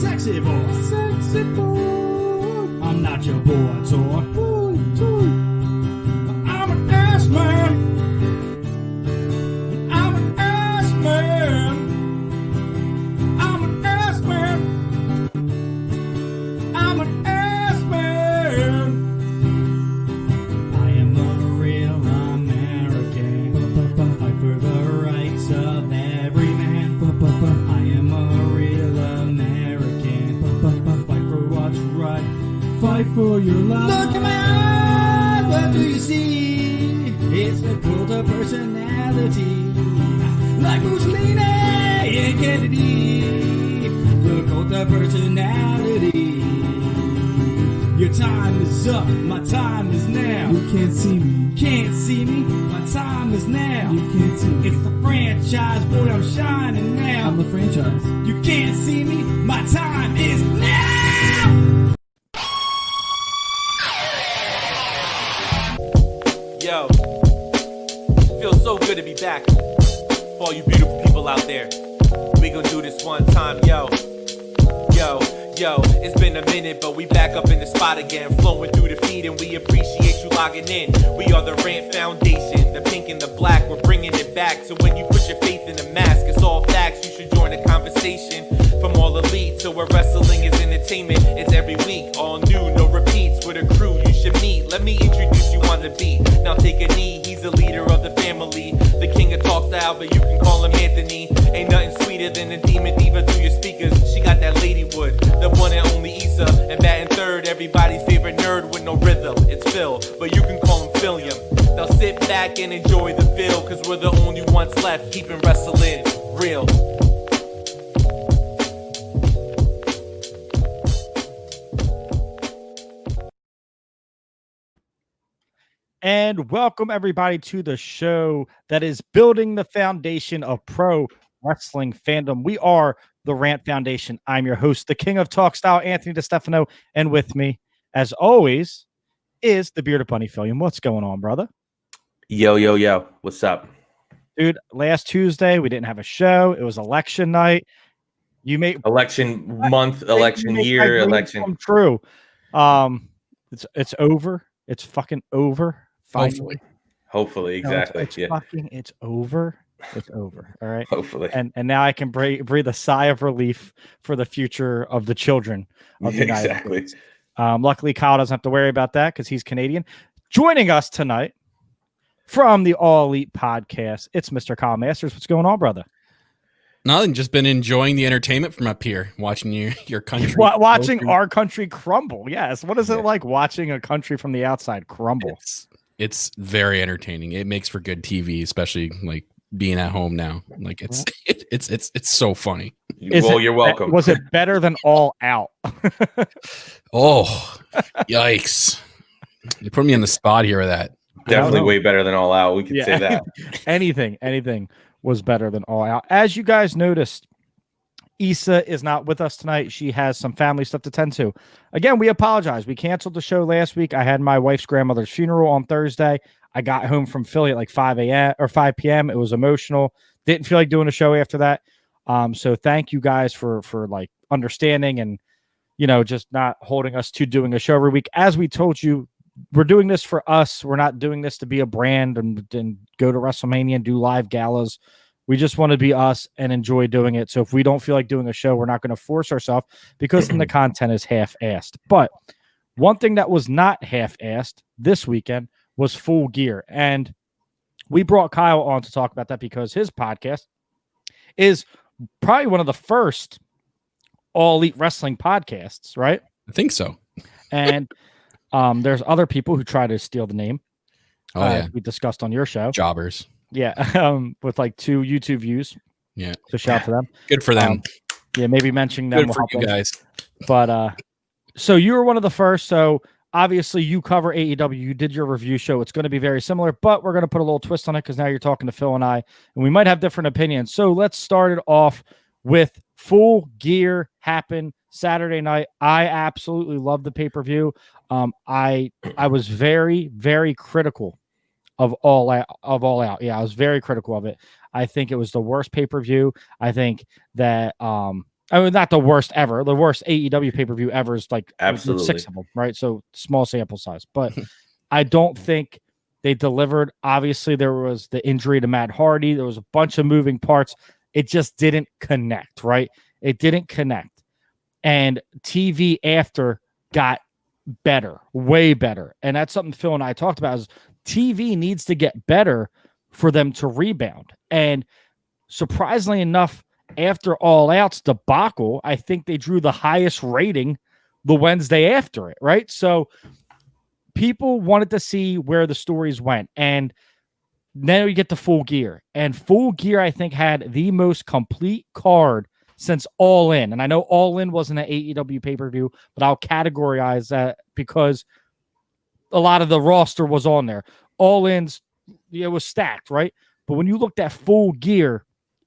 sexy boy. Sexy boy. I'm not your boy toy. I'm an ass man. I'm an ass man. I'm an ass man. I'm an ass man. I am a real American. Fight for the rights of every man. I am a real American. Fight for what's right. Fight for your life. Look in my eyes, what do you see? It's the cult of personality. Like Mussolini and Kennedy. The cult of personality. Your time is up, my time is now. You can't see me. Can't see me, my time is now. You can't see me. It's the franchise, boy, I'm shining now. I'm the franchise. You can't see me, my time is now. Yo, feels so good to be back. For all you beautiful people out there, we gon' do this one time, yo. It's been a minute, but we back up in the spot again, flowing through the feed, and we appreciate you logging in. We are the Rant Foundation, the pink and the black, we're bringing it back. So when you put your faith in the mask, it's all facts, you should join the conversation. From all elite to where wrestling is entertainment, it's every week, all new, no repeats, with a crew you should meet. Let me introduce you on the beat, now take a knee, he's the leader of the family, the king of talk style, but you can call him Anthony. Ain't nothing sweeter than a demon diva through your speakers, she got that ladywood, the one and only Issa, and batting third, everybody's favorite nerd with no rhythm, it's Phil, but you can call him Philium. Now sit back and enjoy the feel, cause we're the only ones left keeping wrestling real. And welcome everybody to the show that is building the foundation of pro wrestling fandom. We are the Rant Foundation. I'm your host, the king of talk style, Anthony DeStefano, and with me, as always, is the Bearded Bunny Philium. What's going on, brother? Yo. What's up? Dude, last Tuesday, we didn't have a show. It was election night. You made Election month, election year, election. Come true. It's over. It's fucking over. Hopefully, exactly. It's over. It's over. All right. Hopefully. And now I can breathe a sigh of relief for the future of the children of the United States. Luckily, Kyle doesn't have to worry about that because he's Canadian. Joining us tonight from the All Elite Podcast, it's Mr. Kyle Masters. What's going on, brother? Nothing. Just been enjoying the entertainment from up here, watching your country. Watching our country crumble. Yes. What is it like watching a country from the outside crumble? It's very entertaining. It makes for good TV, especially like being at home now. Like it's so funny. You're welcome. Was it better than All Out? Oh, yikes! You put me on the spot here with that. Definitely way better than All Out. We could say that. anything was better than All Out. As you guys noticed, Issa is not with us tonight. She has some family stuff to tend to. Again, we apologize. We canceled the show last week. I had my wife's grandmother's funeral on Thursday. I got home from Philly at like 5 p.m. It was emotional. Didn't feel like doing a show after that. So thank you guys for like understanding and, just not holding us to doing a show every week. As we told you, we're doing this for us. We're not doing this to be a brand and go to WrestleMania and do live galas. We just want to be us and enjoy doing it. So if we don't feel like doing a show, we're not going to force ourselves because then the content is half-assed. But one thing that was not half-assed this weekend was Full Gear. And we brought Kyle on to talk about that because his podcast is probably one of the first All Elite Wrestling podcasts, right? I think so. And there's other people who try to steal the name. Yeah. We discussed on your show. Jobbers. Yeah. With like 2 YouTube views. Yeah. So shout out to them. Good for them. Maybe mentioning them. Good for you guys. But so you were one of the first. So obviously you cover AEW. You did your review show. It's going to be very similar, but we're going to put a little twist on it because now you're talking to Phil and I, and we might have different opinions. So let's start it off with Full Gear happened Saturday night. I absolutely love the pay-per-view. I was very, very critical of All Out. Yeah, I was very critical of it. I think it was the worst pay-per-view. I think that I mean, not the worst ever. The worst AEW pay-per-view ever is like Absolutely. 6 of them, right? So small sample size. But I don't think they delivered. Obviously, there was the injury to Matt Hardy. There was a bunch of moving parts. It just didn't connect, right? It didn't connect. And TV after got better, way better. And that's something Phil and I talked about is TV needs to get better for them to rebound. And surprisingly enough, after All Out's debacle, I think they drew the highest rating the Wednesday after it, right? So people wanted to see where the stories went. And then we get to Full Gear. And Full Gear, I think, had the most complete card since All In. And I know All In wasn't an AEW pay-per-view, but I'll categorize that because a lot of the roster was on there. All In's, it was stacked, right? But when you looked at Full Gear,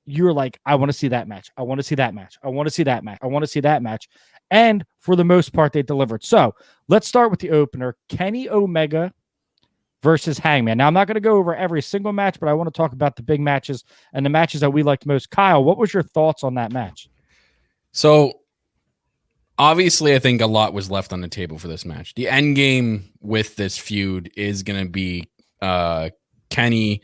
you're like, I want to see that match. I want to see that match. I want to see that match. I want to see that match. And for the most part, they delivered. So let's start with the opener. Kenny Omega versus Hangman. Now, I'm not going to go over every single match, but I want to talk about the big matches and the matches that we liked most. Kyle, what was your thoughts on that match? So obviously, I think a lot was left on the table for this match. The end game with this feud is going to be Kenny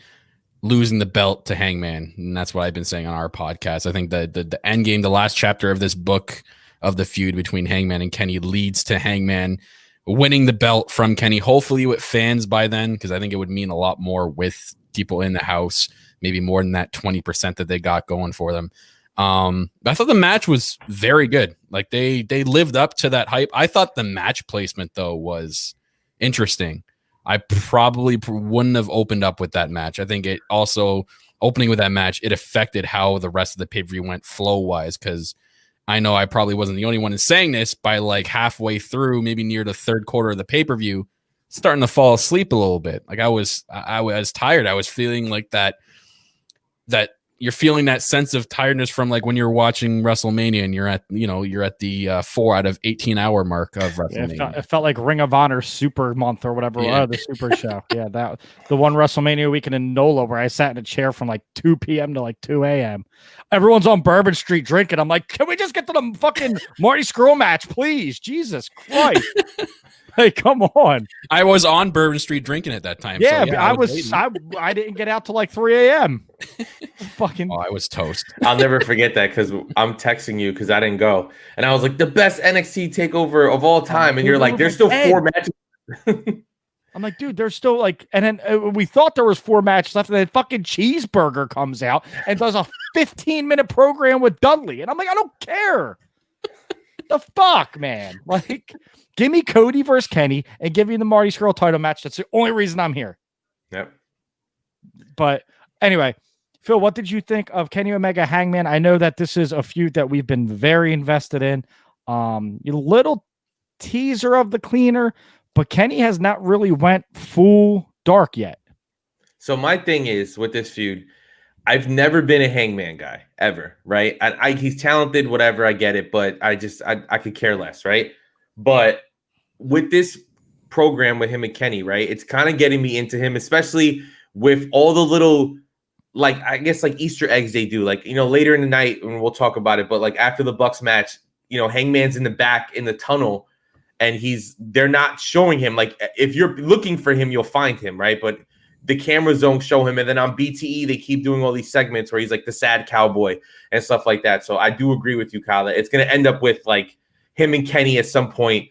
losing the belt to Hangman. And that's what I've been saying on our podcast. I think the end game, the last chapter of this book of the feud between Hangman and Kenny leads to Hangman winning the belt from Kenny, hopefully with fans by then, because I think it would mean a lot more with people in the house, maybe more than that 20% that they got going for them. I thought the match was very good. Like they lived up to that hype. I thought the match placement though was interesting. I probably wouldn't have opened up with that match. I think it also opening with that match, it affected how the rest of the pay-per-view went flow wise. Cause I know I probably wasn't the only one in saying this by like halfway through, maybe near the third quarter of the pay-per-view, starting to fall asleep a little bit. Like I was tired. I was feeling like that you're feeling that sense of tiredness from like when you're watching WrestleMania and you're at the 4 out of 18 hour mark of WrestleMania. Yeah, it felt like Ring of Honor Super Month or whatever, the Super Show. Yeah, that the one WrestleMania weekend in NOLA where I sat in a chair from like 2 p.m. to like 2 a.m. Everyone's on Bourbon Street drinking. I'm like, can we just get to the fucking Marty Scurll match, please? Jesus Christ. Hey, come on. I was on Bourbon Street drinking at that time. Yeah, so, yeah I didn't get out till like 3 a.m. Fucking. Oh, I was toast. I'll never forget that because I'm texting you because I didn't go. And I was like, the best NXT takeover of all time. And you're like, there's still 4 matches. I'm like, dude, there's still like, and then we thought there was 4 matches left, and then fucking Cheeseburger comes out and does a 15-minute program with Dudley. And I'm like, I don't care. The fuck, man? Like, give me Cody versus Kenny and give me the Marty Scurll title match. That's the only reason I'm here. Yep. But anyway, Phil, what did you think of Kenny Omega Hangman? I know that this is a feud that we've been very invested in. A little teaser of the cleaner, but Kenny has not really went full dark yet. So my thing is with this feud, I've never been a Hangman guy ever, right? He's talented, whatever, I get it, but I could care less, right? But with this program with him and Kenny, right, it's kind of getting me into him, especially with all the little, like, I guess like Easter eggs they do, like, later in the night, and we'll talk about it, but like after the Bucks match, Hangman's in the back in the tunnel, and they're not showing him. Like, if you're looking for him, you'll find him, right? But the cameras don't show him. And then on BTE, they keep doing all these segments where he's like the sad cowboy and stuff like that. So I do agree with you, Kyle, that it's going to end up with like him and Kenny at some point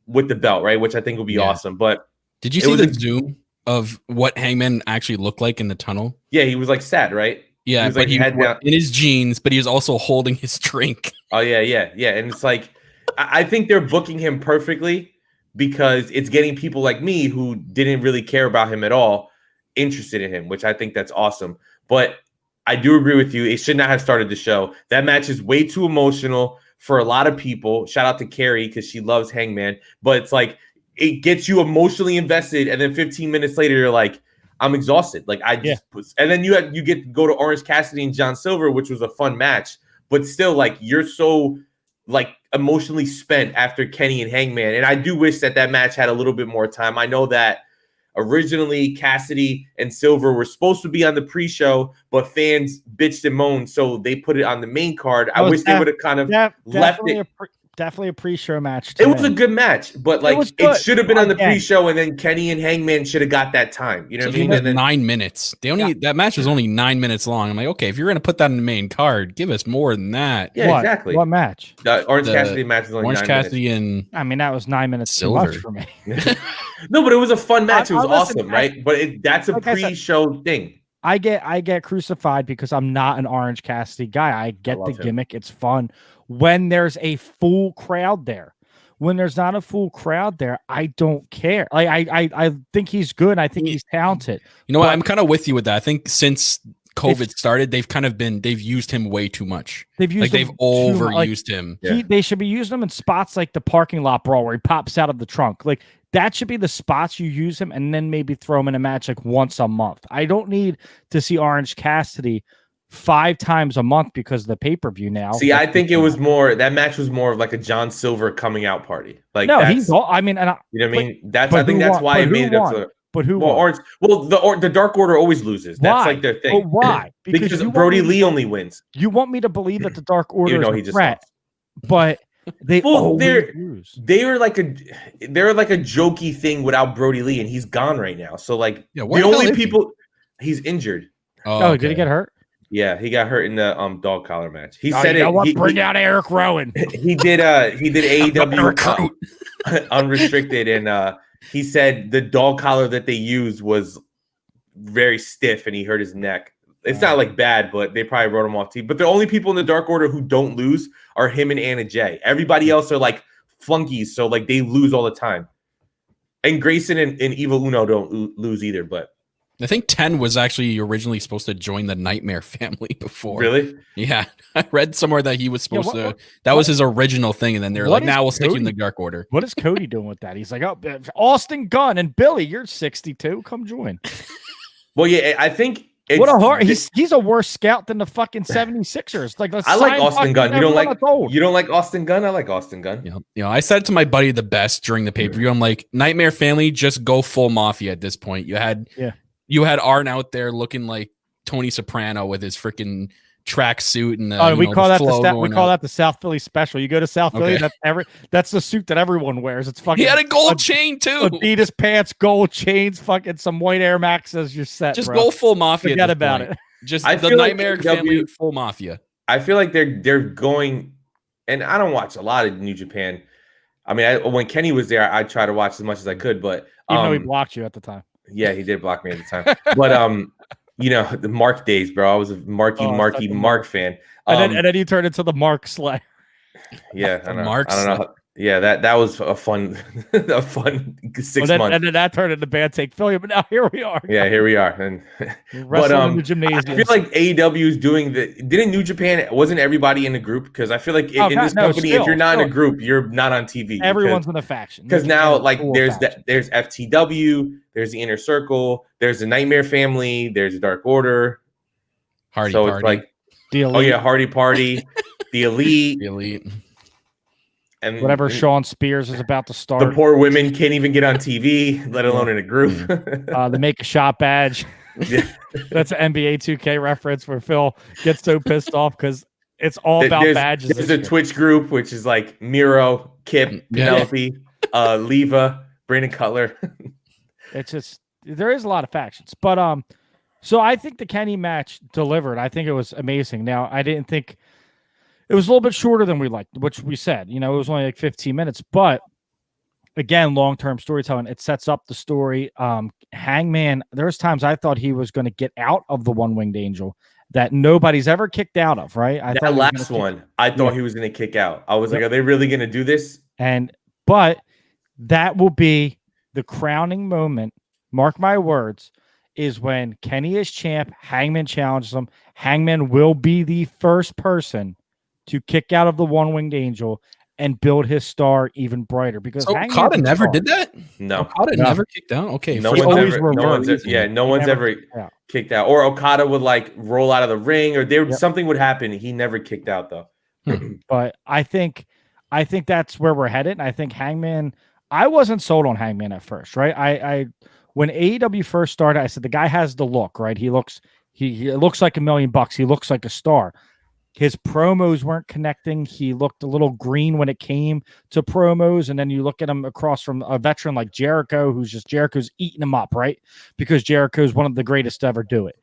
with the belt, right? Which I think will be awesome. But did you see the zoom of what Hangman actually looked like in the tunnel? Yeah, he was like sad, right? Yeah, he was but like he had down in his jeans, but he was also holding his drink. Oh, yeah. And it's like, I think they're booking him perfectly because it's getting people like me who didn't really care about him at all interested in him, which I think that's awesome. But I do agree with you. It should not have started the show. That match is way too emotional for a lot of people. Shout out to Carrie because she loves Hangman. But it's like it gets you emotionally invested, and then 15 minutes later, you're like, I'm exhausted. Like and then you get to go to Orange Cassidy and John Silver, which was a fun match. But still, like you're so like emotionally spent after Kenny and Hangman. And I do wish that match had a little bit more time. I know that originally Cassidy and Silver were supposed to be on the pre-show, but fans bitched and moaned, so they put it on the main card. I wish they would have kind of left it. Definitely a pre-show match. It was a good match, but like it should have been on the Again. pre-show, and then Kenny and Hangman should have got that time. You know what I mean? And then 9 minutes. That match was only 9 minutes long. I'm like, okay, if you're gonna put that in the main card, give us more than that. Yeah, exactly. What match? Orange Cassidy match was only Orange 9 Cassidy minutes. and I mean, that was 9 minutes Silver. too much for me. No, but it was a fun match. It was listen, awesome, right? But that's a like I said, pre-show thing. I get crucified because I'm not an Orange Cassidy guy. I get the gimmick. It's fun when there's a full crowd there. When there's not a full crowd there, I don't care. Like I think he's good. I think he's talented. You know what? I'm kind of with you with that. I think since COVID started, they've used him way too much. They've overused him. They should be using him in spots like the parking lot brawl where he pops out of the trunk. Like that should be the spots you use him, and then maybe throw him in a match like once a month. I don't need to see Orange Cassidy 5 times a month because of the pay-per-view now. See, I think it was more that match was more of like a John Silver coming out party. Like no, that's, he's all. I mean, and you know what I mean? I think that's why it made it up to. But who? Well, Orange. Well, the Dark Order always loses. That's Why? like their thing. But why? Because Brody Lee only wins. You want me to believe that the Dark Order Even though is a threat, lost. but they lose. They're like a jokey thing without Brody Lee, and he's gone right now. So like the only people he's injured. Oh, did he get hurt? Yeah, he got hurt in the dog collar match. He said bring out Eric Rowan. He did AEW unrestricted, and he said the dog collar that they used was very stiff, and he hurt his neck. It's not like bad, but they probably wrote him off TV. But the only people in the Dark Order who don't lose are him and Anna Jay. Everybody else are like flunkies, so like they lose all the time. And Grayson and Evil Uno don't lose either, but. I think 10 was actually originally supposed to join the Nightmare family before. Really? Yeah. I read somewhere that he was supposed to. That was his original thing. And then they're like, now we'll stick you in the Dark Order. What is Cody doing with that? He's like, oh, Austin Gunn and Billy, you're 62. Come join. Well, yeah, I think. What a heart. He's a worse scout than the fucking 76ers. Like, I like Austin Gunn. You don't like Austin Gunn? I like Austin Gunn. You know, I said to my buddy the best during the pay-per-view. I'm like, Nightmare family, just go full mafia at this point. You had Arn out there looking like Tony Soprano with his freaking track suit and we call that the South Philly special. You go to South Philly, that's the suit that everyone wears. It's fucking. He had a gold chain too. Adidas pants, gold chains, fucking some white Air Maxes. You're set. Just go full mafia. Forget about it. Just the Nightmare family full mafia. I feel like they're going, and I don't watch a lot of New Japan. I mean, when Kenny was there, I tried to watch as much as I could, but even though he blocked you at the time. Yeah, he did block me at the time. But you know, the Mark days, bro. I was a Mark fan. And then he turned into the Mark Slayer. Yeah, I don't know. Yeah, that was a fun 6 months. And then that turned into Bad Take Philly, but now here we are. Yeah, here we are. And but in the gymnasium. I feel like AEW is doing didn't New Japan, wasn't everybody in the group? Because I feel like in this company, if you're not in a group, you're not on TV. Everyone's in a faction. Because now, like, there's FTW, there's the Inner Circle, there's the Nightmare Family, there's the Dark Order. Hardy Party. It's like the Elite. Oh yeah, Hardy Party, the Elite. The Elite. And whatever Sean Spears is about to start. The poor women can't even get on TV, let alone in a group. The make a shot badge. Yeah. That's an NBA 2K reference where Phil gets so pissed off because it's all about badges. There's a Twitch group, which is like Miro, Kip, Penelope, Leva, Brandon Cutler. It's just, there is a lot of factions. But so I think the Kenny match delivered. I think it was amazing. Now, I didn't think it was a little bit shorter than we liked, which we said, it was only like 15 minutes, but again, long-term storytelling, it sets up the story. Hangman, there's times I thought he was going to get out of the one-winged angel that nobody's ever kicked out of, right? I thought last one, I thought he was going to kick out. I was like, are they really going to do this? But that will be the crowning moment, mark my words, is when Kenny is champ, Hangman challenges him. Hangman will be the first person to kick out of the one-winged angel and build his star even brighter. Because Okada never did that? No. Okada never kicked out? Okay. No one's ever kicked out. Or Okada would like roll out of the ring or something would happen. He never kicked out though. But I think that's where we're headed. I think Hangman, I wasn't sold on Hangman at first, right? I when AEW first started, I said the guy has the look, right? He looks like $1 million. He looks like a star. His promos weren't connecting. He looked a little green when it came to promos. And then you look at him across from a veteran like Jericho, Jericho's eating him up, right? Because Jericho's one of the greatest to ever do it.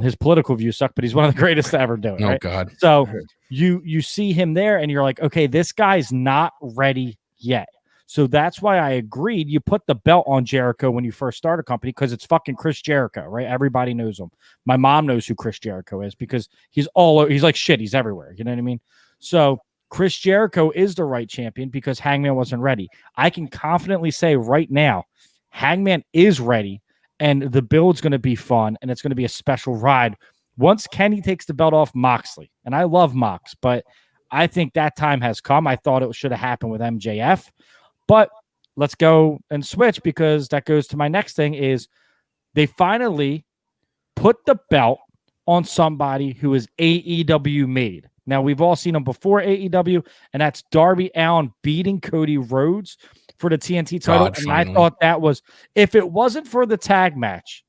His political views suck, but he's one of the greatest to ever do it. Oh right? God. So you see him there and you're like, okay, this guy's not ready yet. So that's why I agreed. You put the belt on Jericho when you first start a company because it's fucking Chris Jericho, right? Everybody knows him. My mom knows who Chris Jericho is because he's like shit. He's everywhere. You know what I mean? So Chris Jericho is the right champion because Hangman wasn't ready. I can confidently say right now, Hangman is ready and the build's going to be fun and it's going to be a special ride. Once Kenny takes the belt off Moxley, and I love Mox, but I think that time has come. I thought it should have happened with MJF. But let's go and switch because that goes to my next thing is they finally put the belt on somebody who is AEW made. Now, we've all seen him before AEW, and that's Darby Allin beating Cody Rhodes for the TNT title. And I thought that was, if it wasn't for the tag match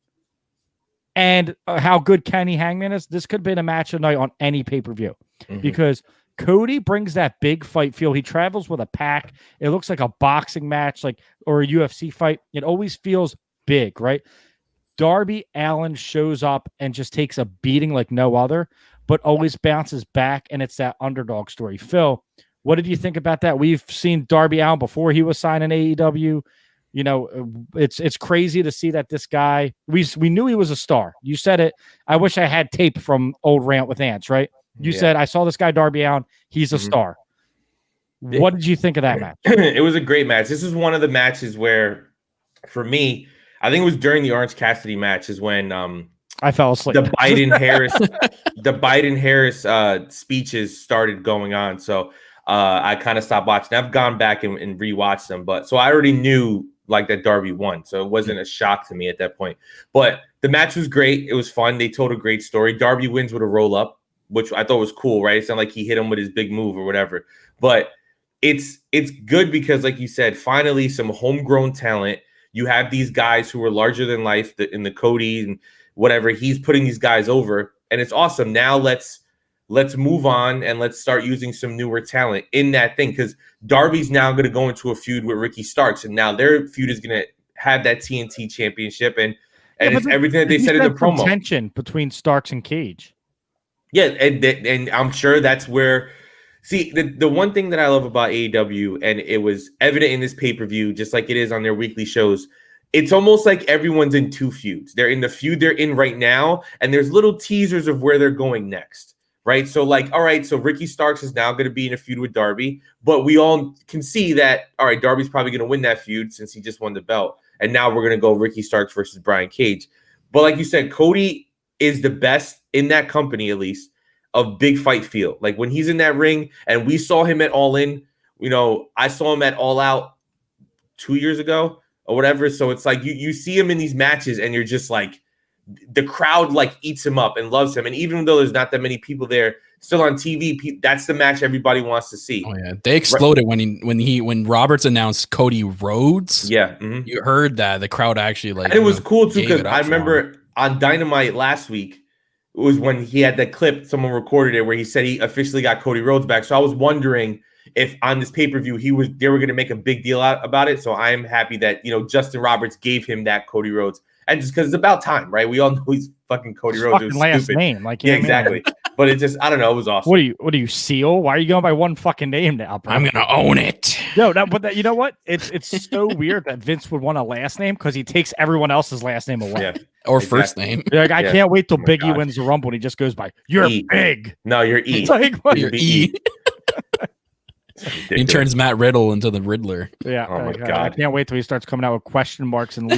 and how good Kenny Hangman is, this could have been a match of the night on any pay-per-view because Cody brings that big fight feel. He travels with a pack. It looks like a boxing match, or a UFC fight. It always feels big, right? Darby Allin shows up and just takes a beating like no other, but always bounces back, and it's that underdog story. Phil, what did you think about that? We've seen Darby Allin before he was signing AEW. You know, it's crazy to see that this guy. We knew he was a star. You said it. I wish I had tape from old Rant with Ants, right? You said, I saw this guy, Darby Allin. He's a star. What did you think of that match? It was a great match. This is one of the matches where, for me, I think it was during the Orange Cassidy match is when I fell asleep. The Biden Harris speeches started going on. So I kind of stopped watching. I've gone back and rewatched them. But so I already knew that Darby won. So it wasn't a shock to me at that point. But the match was great. It was fun. They told a great story. Darby wins with a roll up, which I thought was cool, right? It's not like he hit him with his big move or whatever. But it's good because, like you said, finally some homegrown talent. You have these guys who are larger than life in the Cody and whatever. He's putting these guys over, and it's awesome. Now let's move on and let's start using some newer talent in that thing because Darby's now going to go into a feud with Ricky Starks, and now their feud is going to have that TNT championship and it's everything that they said in the promo. Tension between Starks and Cage. Yeah, and I'm sure that's where. See, the one thing that I love about AEW, and it was evident in this pay-per-view, just like it is on their weekly shows, it's almost like everyone's in two feuds. They're in the feud they're in right now, and there's little teasers of where they're going next, right? So, all right, so Ricky Starks is now going to be in a feud with Darby, but we all can see that, all right, Darby's probably going to win that feud since he just won the belt, and now we're going to go Ricky Starks versus Brian Cage. But like you said, Cody is the best in that company, at least, of big fight feel. Like when he's in that ring, and we saw him at All In, I saw him at All Out 2 years ago or whatever. So it's like you see him in these matches and you're just like, the crowd eats him up and loves him. And even though there's not that many people there, still on TV, that's the match everybody wants to see. Oh yeah, they exploded when Roberts announced Cody Rhodes. Yeah, you heard that the crowd actually and it was cool too because I remember on Dynamite last week. It was when he had that clip, someone recorded it where he said he officially got Cody Rhodes back. So I was wondering if on this pay-per-view they were going to make a big deal about it. So I'm happy that, Justin Roberts gave him that Cody Rhodes. And just because it's about time, right? We all know he's fucking Cody Rhodes. Fucking last stupid name. Yeah, exactly. But it just, I don't know, it was awesome. What are you, Seal? Why are you going by one fucking name now, bro? I'm going to own it. No, you know what? It's so weird that Vince would want a last name because he takes everyone else's last name away. Yeah. Or first name. Like, I can't wait till Biggie wins the Rumble and he just goes by, you're E. big. No, you're E. It's like, what? You're E. He turns Matt Riddle into the Riddler. Yeah. Oh my God. I can't wait till he starts coming out with question marks and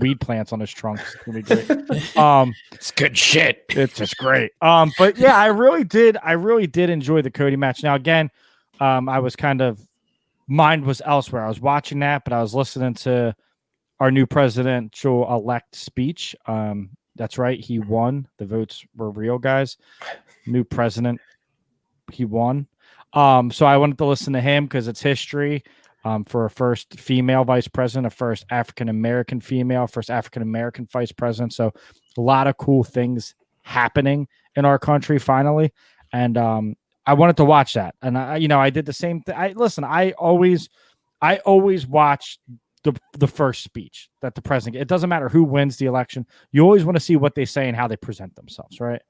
weed plants on his trunks. It's gonna be great. It's good shit. It's just great. But yeah, I really did enjoy the Cody match. Now again, I was mind was elsewhere. I was watching that, but I was listening to our new presidential-elect speech. That's right. He won. The votes were real, guys. New president. He won. So I wanted to listen to him because it's history. for a first female vice president, a first African American female, first African American vice president. So a lot of cool things happening in our country finally, and I wanted to watch that. And I did the same thing. I always watch the first speech that the president. It doesn't matter who wins the election. You always want to see what they say and how they present themselves, right?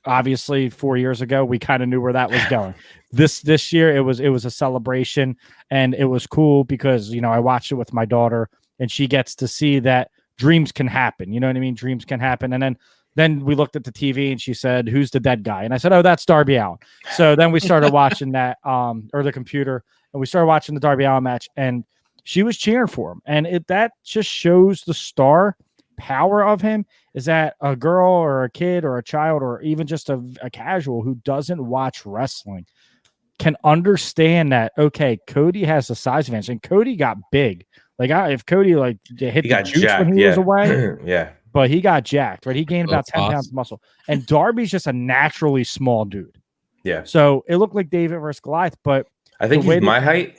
Obviously 4 years ago, we kind of knew where that was going. This year, it was a celebration, and it was cool because, I watched it with my daughter, and she gets to see that dreams can happen. You know what I mean? Dreams can happen. And then we looked at the TV, and she said, "Who's the dead guy?" And I said, "Oh, that's Darby Allin." So then we started watching that, or the computer, and we started watching the Darby Allin match, and she was cheering for him. And that just shows the star power of him, is that a girl or a kid or a child or even just a casual who doesn't watch wrestling can understand that, okay, Cody has the size advantage, and Cody got big. Like if Cody hit the juice jacked, when he was away, yeah, but he got jacked, right? He gained about That's 10 pounds of muscle, and Darby's just a naturally small dude. yeah. So it looked like David versus Goliath, but I think he's my height.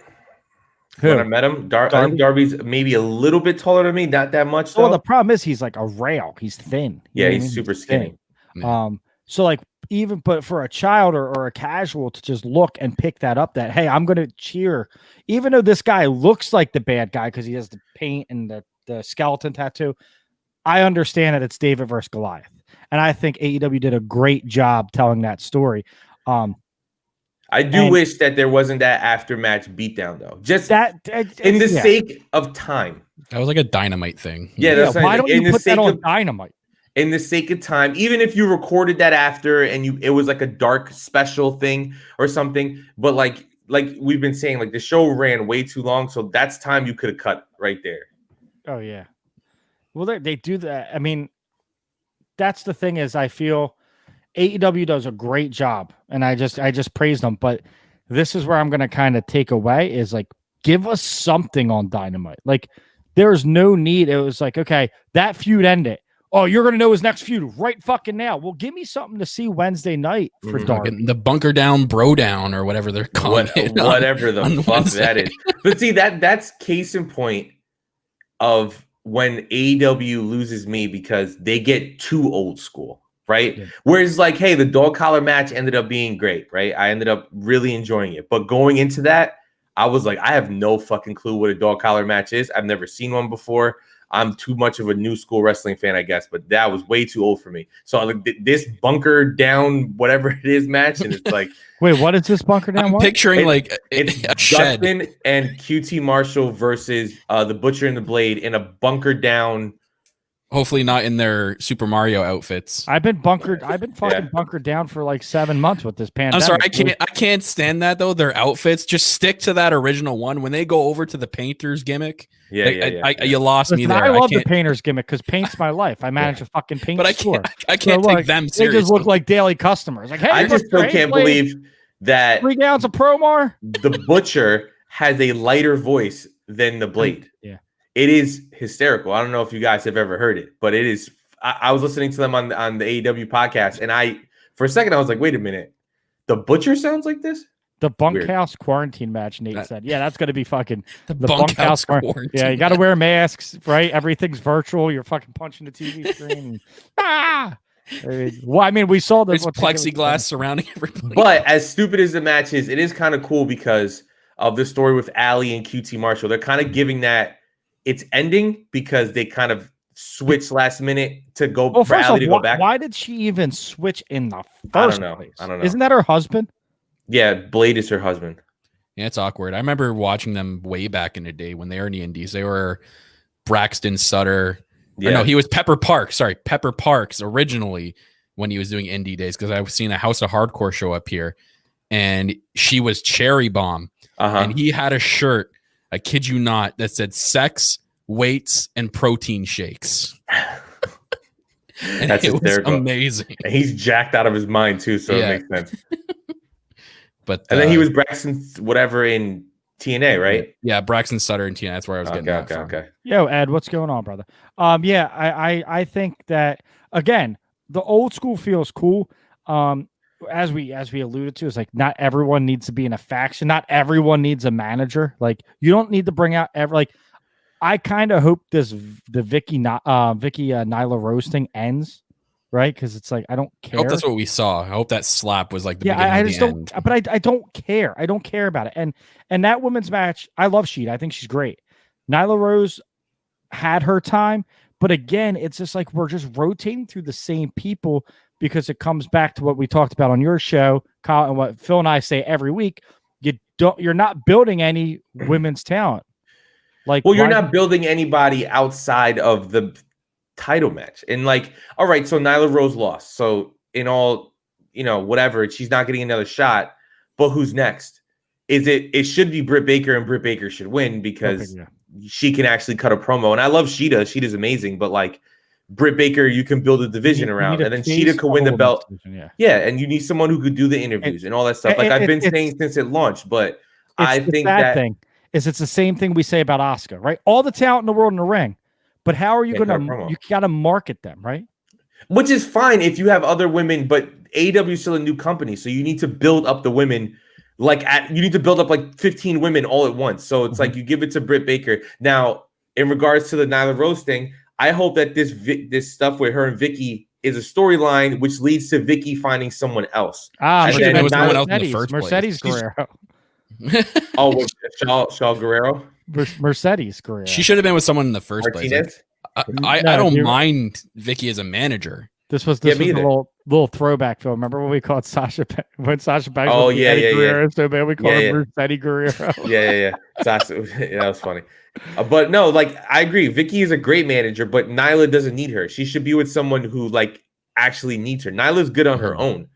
Who? When I met him, I think Darby's maybe a little bit taller than me, not that much. Though. Well, the problem is he's like a rail. He's thin. Yeah, he's super skinny. So but for a child or a casual to just look and pick that up, that, hey, I'm going to cheer, even though this guy looks like the bad guy because he has the paint and the skeleton tattoo, I understand that it's David versus Goliath. And I think AEW did a great job telling that story. I do wish that there wasn't that after-match beatdown, though. Just that in the sake of time. That was like a Dynamite thing. Yeah, that's why don't you put that on Dynamite? In the sake of time, even if you recorded that after and it was like a dark special thing or something, but like we've been saying, like the show ran way too long, so that's time you could have cut right there. Oh yeah, well they do that. I mean, that's the thing is I feel AEW does a great job, and I just praise them. But this is where I'm going to kind of take away is like, give us something on Dynamite. Like, there's no need. It was like, okay, that feud ended. Oh, you're going to know his next feud right fucking now. Well, give me something to see Wednesday night for Darby. The bunker down, bro down, or whatever they're calling it. Whatever the fuck Wednesday. That is. But see, that's case in point of when AEW loses me because they get too old school. Right. Yeah. Whereas like, hey, the dog collar match ended up being great. Right. I ended up really enjoying it. But going into that, I was like, I have no fucking clue what a dog collar match is. I've never seen one before. I'm too much of a new school wrestling fan, I guess. But that was way too old for me. So like this bunker down, whatever it is match. And it's like, wait, what is this bunker down? I'm picturing it's a shed. Dustin and QT Marshall versus the Butcher and the Blade in a bunker down. Hopefully not in their Super Mario outfits. I've been fucking bunkered down for like 7 months with this pandemic. I'm sorry, I can't stand that though. Their outfits, just stick to that original one. When they go over to the painters gimmick, you lost me there. I love the painters gimmick because paint's my life. I manage a fucking paint but store. I can't take them seriously. They just look like daily customers. Like, hey, I just still can't believe that 3 gallons of Promar. The Butcher has a lighter voice than the Blade. Yeah. It is hysterical. I don't know if you guys have ever heard it, but it is. I was listening to them on the AEW podcast, and for a second I was like, wait a minute, the Butcher sounds like this? The bunkhouse quarantine match, Nate said. Yeah, that's going to be fucking the bunkhouse quarantine. Yeah, you got to wear masks, right? Everything's virtual. You're fucking punching the TV screen. Well, I mean, we saw this. There's plexiglass surrounding everybody. But as stupid as the match is, it is kind of cool because of the story with Allie and QT Marshall. They're kind of giving that it's ending because they kind of switched last minute to go for Allie to go back. Why did she even switch in the first place? I don't know. Isn't that her husband? Yeah, Blade is her husband. Yeah, it's awkward. I remember watching them way back in the day when they were in the Indies. They were Braxton Sutter. Yeah. No, he was Pepper Parks. Sorry, Pepper Parks originally when he was doing indie days, because I was seeing a House of Hardcore show up here, and she was Cherry Bomb, and he had a shirt, I kid you not, that said sex, weights, and protein shakes. That's hysterical. Amazing. And he's jacked out of his mind too, so it makes sense. But and then he was Braxton whatever in TNA, right? Yeah, Braxton Sutter in TNA. That's where I was getting that from. Okay. Yo, Ed, what's going on, brother? I think that again, the old school feels cool. as we alluded to, is like not everyone needs to be in a faction. Not everyone needs a manager. Like you don't need to bring out I kind of hope the Vicky Nyla Rose thing ends, right? Because it's like I don't I care. hope that's what we saw. I hope that slap was like the beginning I of just the don't. end. But I don't care. I don't care about it. And that women's match, I love Sheet. I think she's great. Nyla Rose had her time, but again, it's just like we're just rotating through the same people because it comes back to what we talked about on your show, Kyle, and what Phil and I say every week. You're not building any women's talent. Like, well, you're not building anybody outside of the title match. And like, all right, so Nyla Rose lost. So in all, whatever, she's not getting another shot. But who's next? It should be Britt Baker, and Britt Baker should win because she can actually cut a promo. And I love Sheeta. Sheeta's amazing, but like Britt Baker, you can build a division around, and then Sheeta could win the belt. Yeah, and you need someone who could do the interviews and all that stuff. Like I've been saying since it launched, but I think that thing is it's the same thing we say about Asuka, right? All the talent in the world in the ring, but how are you going to? You got to market them, right? Which is fine if you have other women, but AEW is still a new company, so you need to build up the women. You need to build up like 15 women all at once. So it's like you give it to Britt Baker. Now, in regards to the Nyla Rose thing, I hope that this stuff with her and Vicky is a storyline which leads to Vicky finding someone else. There was no one else in the first Mercedes place. Guerrero. Oh, Shaw Guerrero? Mercedes Guerrero. She should have been with someone in the first Martinez? place. I don't mind Vicky as a manager. This was a little throwback, Phil. Remember when we called Sasha Banks? Oh, yeah. Guerrero, so bad we called her Mercedes Guerrero. Yeah. Sasha, that was funny. But no, like I agree. Vicky is a great manager, but Nyla doesn't need her. She should be with someone who like actually needs her. Nyla's good on her own,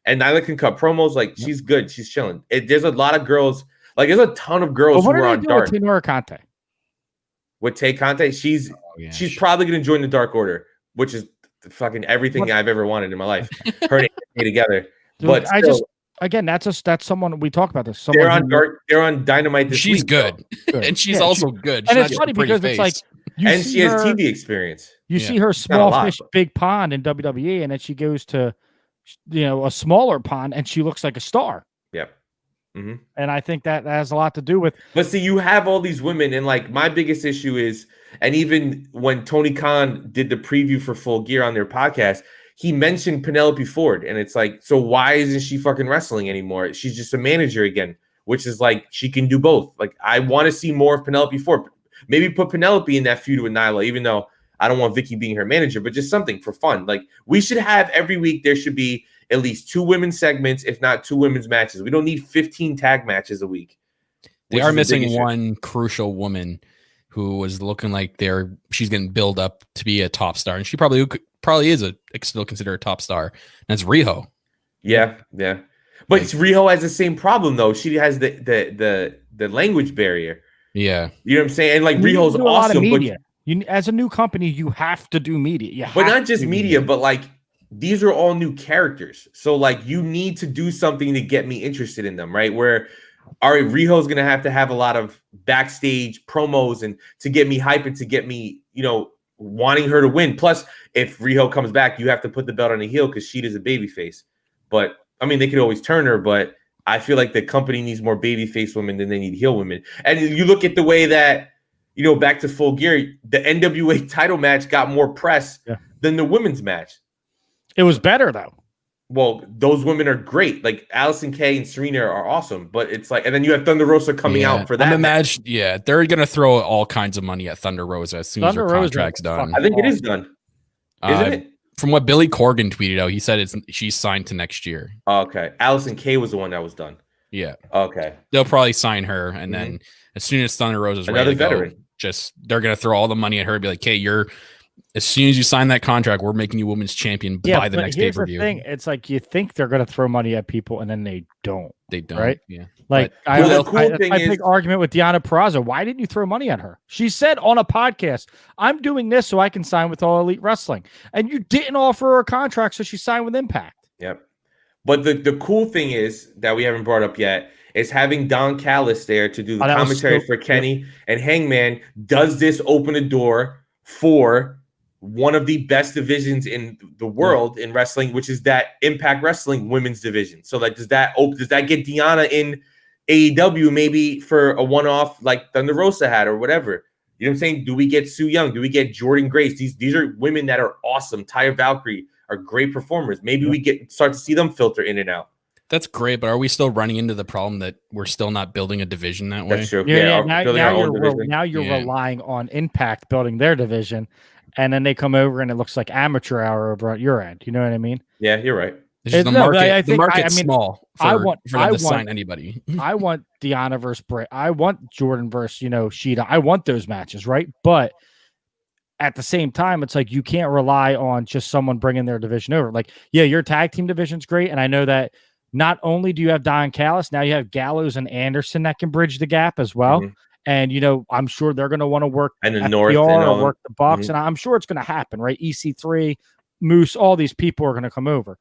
and Nyla can cut promos. Like she's good. She's chilling. There's a lot of girls. Like there's a ton of girls who are on Dark. With Tenora Conte? With Tay Conte, she's probably going to join the Dark Order, which is fucking everything I've ever wanted in my life. Her and AJ together. Dude, but still, that's someone we talk about this. They're on Dark. They're on Dynamite this she's week. Good, and she's also good. And it's funny because it's like she has TV experience. You see her small fish, big pond in WWE, and then she goes to a smaller pond, and she looks like a star. Yep. Mm-hmm. And I think that has a lot to do with. But see, you have all these women, and like my biggest issue is, and even when Tony Khan did the preview for Full Gear on their podcast, he mentioned Penelope Ford, and it's like, so why isn't she fucking wrestling anymore? She's just a manager again, which is like she can do both. Like I want to see more of Penelope Ford. Maybe put Penelope in that feud with Nyla, even though I don't want Vicky being her manager, but just something for fun. Like we should have every week. There should be at least 2 women's segments, if not 2 women's matches. We don't need 15 tag matches a week. They are missing one crucial woman who was looking like she's getting built up to be a top star, and she probably is still considered a top star. And that's Riho. Yeah. But Riho has the same problem though. She has the language barrier. Yeah, you know what I'm saying. And like Riho's awesome, but as a new company, you have to do media. But not just media, but like these are all new characters. So like you need to do something to get me interested in them, right? Where all right, Riho's gonna have to have a lot of backstage promos and to get me hype and to get me, wanting her to win. Plus, if Riho comes back, you have to put the belt on the heel because Sheeta's a babyface. But I mean, they could always turn her, but I feel like the company needs more babyface women than they need heel women. And you look at the way that, back to Full Gear, the NWA title match got more press than the women's match. It was better though. Well, those women are great. Like Allison Kay and Serena are awesome, but it's like, and then you have Thunder Rosa coming out for that. They're gonna throw all kinds of money at Thunder Rosa as soon as her contract's done. I think it is done. Isn't it? From what Billy Corgan tweeted out, he said she's signed to next year. Okay, Allison Kay was the one that was done. Yeah. Okay. They'll probably sign her, and then as soon as Thunder Rosa's ready to go, they're gonna throw all the money at her and be like, "Hey, as soon as you sign that contract, we're making you women's champion by the next pay-per-view." It's like you think they're going to throw money at people, and then they don't. They don't, right? Yeah. Like I big argument with Deonna Purrazzo. Why didn't you throw money at her? She said on a podcast, "I'm doing this so I can sign with All Elite Wrestling," and you didn't offer her a contract, so she signed with Impact. Yep. But the cool thing is that we haven't brought up yet is having Don Callis there to do the commentary for Kenny and Hangman. Does this open a door for one of the best divisions in the world in wrestling, which is that Impact Wrestling women's division. So like, does that get Deanna in AEW maybe for a one-off like Thunder Rosa had or whatever? You know what I'm saying? Do we get Sue Young? Do we get Jordan Grace? These are women that are awesome. Taya Valkyrie are great performers. Maybe we start to see them filter in and out. That's great, but are we still running into the problem that we're still not building a division that way? That's true. Now you're relying on Impact building their division, and then they come over and it looks like amateur hour over at your end. You know what I mean? Yeah, you're right. The market's small for them to sign anybody. I want Deanna versus Britt. I want Jordan versus, Sheeta. I want those matches, right? But at the same time, it's like you can't rely on just someone bringing their division over. Like, yeah, your tag team division's great, and I know that not only do you have Don Callis, now you have Gallows and Anderson that can bridge the gap as well. Mm-hmm. And, I'm sure they're going to want to work and the FTR North or work the Bucks, and I'm sure it's going to happen, right? EC3, Moose, all these people are going to come over.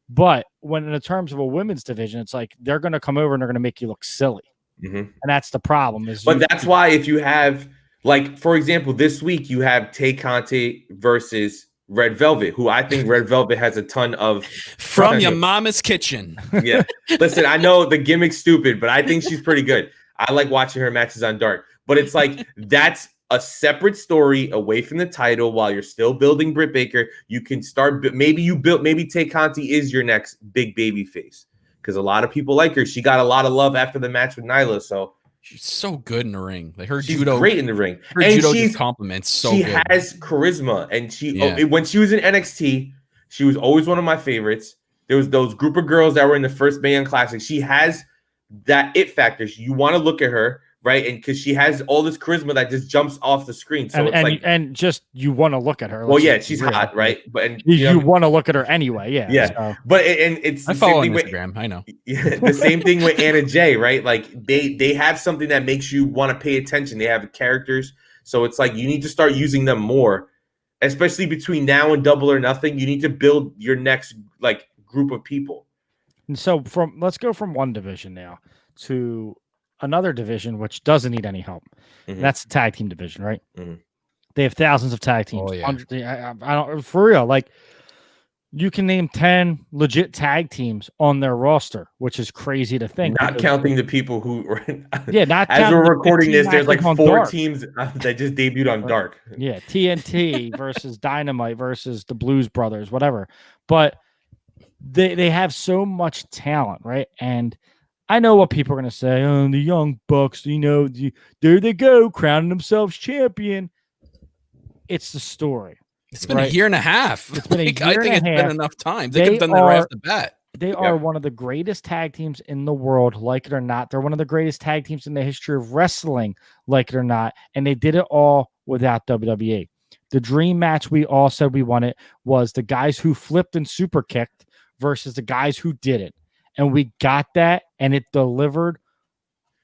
But when in terms of a women's division, it's like they're going to come over and they're going to make you look silly. Mm-hmm. And that's the problem. That's why if you have, like, for example, this week you have Tay Conti versus Red Velvet, who I think Red Velvet has a ton of from your mama's kitchen. Yeah. Listen, I know the gimmick's stupid, but I think she's pretty good. I like watching her matches on Dark. But it's like that's a separate story away from the title while you're still building Britt Baker. You can start, maybe Tay Conti is your next big baby face because a lot of people like her. She got a lot of love after the match with Nyla. So she's so good in the ring. Like she's judo, great in the ring. Her and judo just compliments so she good. Has charisma. And when she was in NXT, she was always one of my favorites. There was those group of girls that were in the first Mae Young Classic. She has that it factor. You want to look at her. Right, and because she has all this charisma that just jumps off the screen, so you want to look at her. Well, yeah, she's hot, right? But you want to look at her anyway, yeah. So. But it's I follow on Instagram. I know. The same thing with Anna Jay, right? Like they have something that makes you want to pay attention. They have characters, so it's like you need to start using them more, especially between now and Double or Nothing. You need to build your next like group of people. And so let's go from one division now to another division which doesn't need any help. Mm-hmm. That's the tag team division, right? Mm-hmm. They have thousands of tag teams. Oh, yeah. I don't for real. Like you can name 10 legit tag teams on their roster, which is crazy to think. Not counting the people who not as we're recording this, there's like 4 teams that just debuted on Dark. Yeah, TNT versus Dynamite versus the Blues Brothers, whatever. But they have so much talent, right? And I know what people are going to say. Oh, the Young Bucks, there they go, crowning themselves champion. It's the story. It's been a year and a half. It's been I think it's been enough time. They could have done that right off the bat. They are one of the greatest tag teams in the world, like it or not. They're one of the greatest tag teams in the history of wrestling, like it or not. And they did it all without WWE. The dream match we all said we wanted was the guys who flipped and super kicked versus the guys who didn't. And we got that, and it delivered.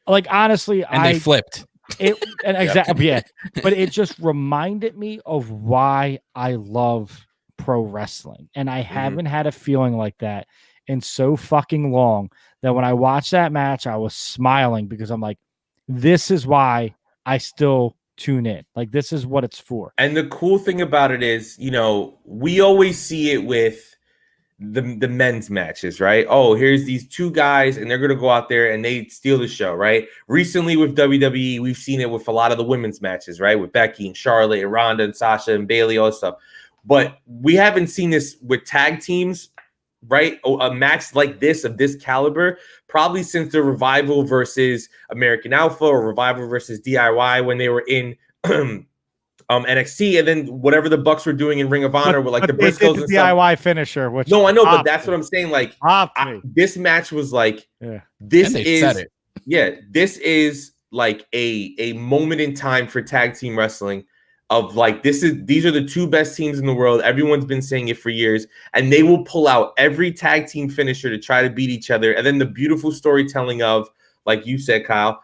Like honestly, they flipped. Exactly, yeah. But it just reminded me of why I love pro wrestling, and I haven't had a feeling like that in so fucking long. That when I watched that match, I was smiling because I'm like, this is why I still tune in. Like this is what it's for. And the cool thing about it is, we always see it with the men's matches, right? Oh, here's these 2 guys and they're going to go out there and they steal the show, right? Recently with WWE, we've seen it with a lot of the women's matches, right? With Becky and Charlotte and Ronda and Sasha and Bayley, all that stuff. But we haven't seen this with tag teams, right? A match like this of this caliber, probably since the Revival versus American Alpha or Revival versus DIY when they were in NXT, and then whatever the Bucks were doing in Ring of Honor with like the Briscoes and DIY finisher. Which no, I know, but that's what I'm saying. Like this match was like this is like a moment in time for tag team wrestling. Of like these are the 2 best teams in the world. Everyone's been saying it for years, and they will pull out every tag team finisher to try to beat each other. And then the beautiful storytelling of, like you said, Kyle.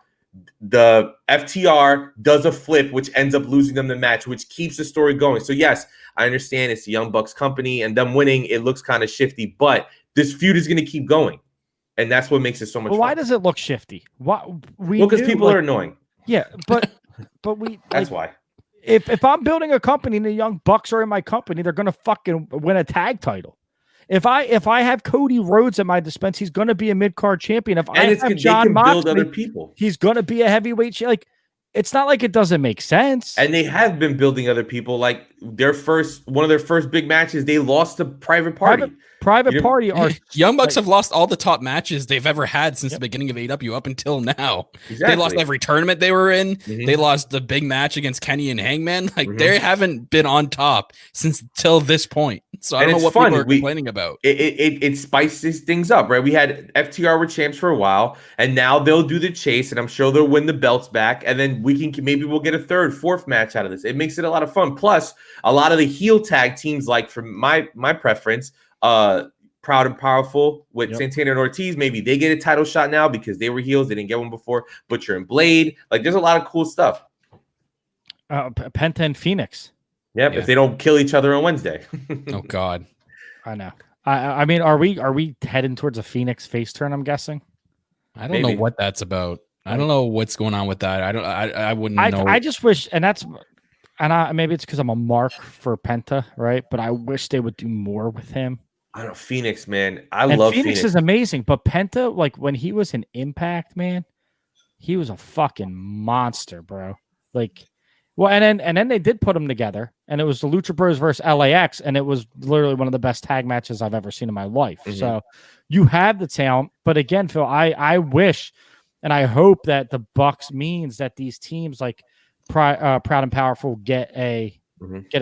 The FTR does a flip, which ends up losing them the match, which keeps the story going. So yes, I understand it's the Young Bucks company and them winning. It looks kind of shifty, but this feud is going to keep going, and that's what makes it so much fun. Why does it look shifty? Because people are annoying. Yeah, but that's why. if I'm building a company and the Young Bucks are in my company, they're gonna fucking win a tag title. If I have Cody Rhodes at my dispense, he's gonna be a mid card champion. If I have they John can build Moxley, other people. he's gonna be a heavyweight. Like, it's not like it doesn't make sense. And they have been building other people. Like one of their first big matches, they lost to Private Party. Private Party are Young Bucks have lost all the top matches they've ever had since the beginning of AEW up until now. Exactly. They lost every tournament they were in. They lost the big match against Kenny and Hangman. Like they haven't been on top since till this point. So I don't know what people are complaining about. It spices things up, right? We had FTR were champs for a while, and now they'll do the chase, and I'm sure they'll win the belts back, and then maybe we'll get a third, fourth match out of this. It makes it a lot of fun. Plus, a lot of the heel tag teams, like for my preference, Proud and Powerful with Santana and Ortiz, maybe they get a title shot now because they were heels. They didn't get one before. Butcher and Blade. Like, there's a lot of cool stuff. Penta and Phoenix. Yep, if they don't kill each other on Wednesday. Oh, God. I know. I mean, are we heading towards a Phoenix face turn, I'm guessing? I don't know what that's about. I don't know what's going on with that. I wouldn't know. I just wish, maybe it's because I'm a mark for Penta, right? But I wish they would do more with him. I don't know, Phoenix, man. I love Phoenix. Is amazing, but Penta, like when he was in Impact, man, he was a fucking monster, bro. Like, well, and then they did put them together, and it was the Lucha Bros versus LAX, and it was literally one of the best tag matches I've ever seen in my life. So you have the talent, but again, Phil, I wish and I hope that the Bucks means that these teams like Proud and Powerful get a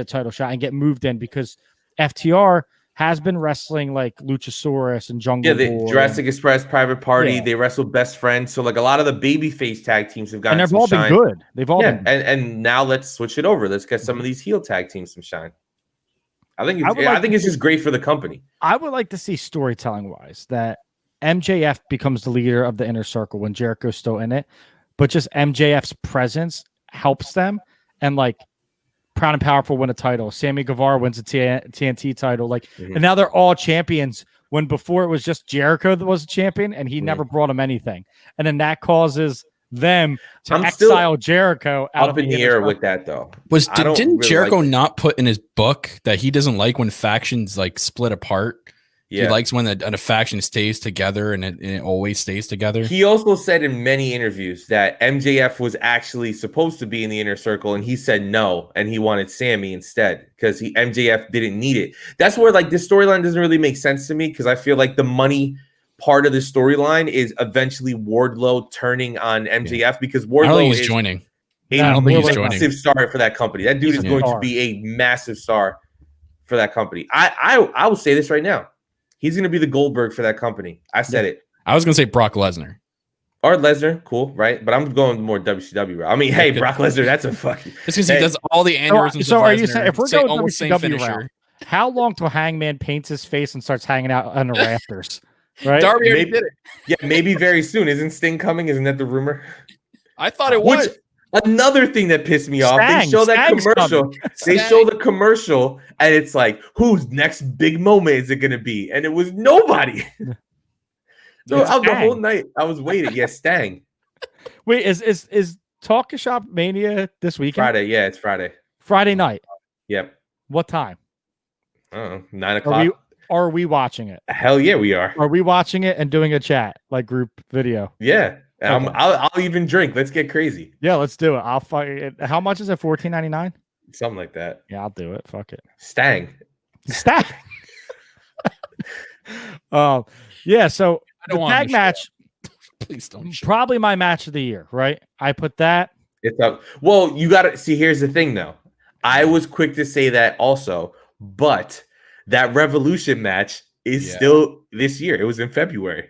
title shot and get moved in, because FTR has been wrestling like Luchasaurus and Jungle Boy. Jurassic Express, Private Party, they wrestled Best Friends. So like a lot of the babyface tag teams have gotten and they've all been good. They've all been good. And now let's switch it over. Let's get some of these heel tag teams some shine. I think it's just great for the company. I would like to see, storytelling wise, that MJF becomes the leader of the Inner Circle when Jericho's still in it, but just MJF's presence helps them, and like Proud and Powerful win a title. Sammy Guevara wins a TNT title. Like, and now they're all champions, when before it was just Jericho that was a champion and he never brought him anything. And then that causes them to exile Jericho out up in the air with that, though. Didn't Jericho not put in his book that he doesn't like when factions like split apart? Yeah. He likes when a faction stays together and it always stays together. He also said in many interviews that MJF was actually supposed to be in the Inner Circle, and he said no, and he wanted Sammy instead because MJF didn't need it. That's where like this storyline doesn't really make sense to me, because I feel like the money part of the storyline is eventually Wardlow turning on MJF, because Wardlow is joining. A massive star for that company. That dude is going to be a massive star for that company. I will say this right now. He's going to be the Goldberg for that company. I said it. I was going to say Brock Lesnar. Or Lesnar, cool, right? But I'm going more WCW route. I mean, hey, Brock Lesnar, that's a fucking... It's because he does all the aneurysms. So are you saying, if we're going WCW route, how long till Hangman paints his face and starts hanging out on the rafters? Right? Darby already did it. Yeah, maybe very soon. Isn't Sting coming? Isn't that the rumor? I thought it was. Another thing that pissed me off, they show that commercial. They show the commercial, and it's like, whose next big moment is it going to be? And it was nobody. So the whole night I was waiting. Yeah, Stang. Wait, is Talk Shop Mania this weekend? Friday, yeah, it's Friday. Friday night. Yep. What time? 9 o'clock. Are we watching it? Hell yeah, we are. Are we watching it and doing a chat, like group video? Yeah. Okay. I'll even drink. Let's get crazy. Yeah, let's do it. I'll fight it. How much is it? $14.99? Something like that. Yeah, I'll do it. Fuck it. Stang. Yeah, so the tag match. Please don't. Probably my match of the year, right? I put that. It's up. Well, you got to see. Here's the thing, though. I was quick to say that also, but that Revolution match is still this year. It was in February.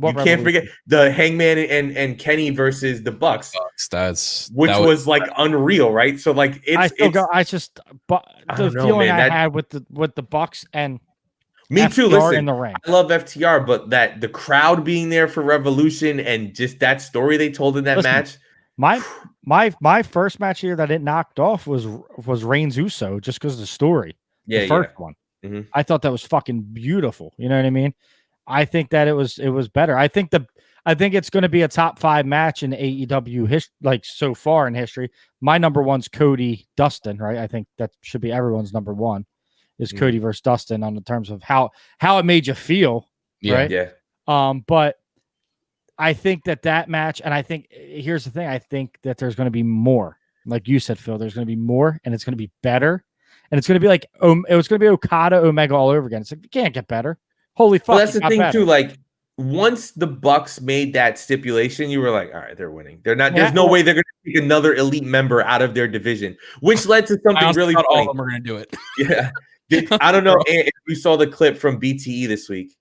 You can't forget the Hangman and Kenny versus the Bucks. Which was like unreal, right? So like the feeling I had with the Bucks and me FTR too. Listen, in the ring. I love FTR, but that the crowd being there for Revolution and just that story they told in that match. My first match here that it knocked off was Reigns Uso, just because of the story. Yeah, the first one. I thought that was fucking beautiful. You know what I mean? I think that it was better. I think I think it's going to be a top 5 match in AEW like so far in history. My number one's Cody Dustin, right? I think that should be everyone's number one is Cody versus Dustin on the terms of how it made you feel, right? Yeah. But I think that match, and I think here's the thing, I think that there's going to be more. Like you said, Phil, there's going to be more, and it's going to be better, and it's going to be like it was going to be Okada Omega all over again. It's like, you can't get better. Holy fuck! Well, that's the thing better. too. Like once the Bucks made that stipulation, you were like, all right, they're winning. They're not. There's no way they're going to take another elite member out of their division, which led to something really funny. All of them are going to do it. Yeah, I don't know if you saw the clip from BTE this week.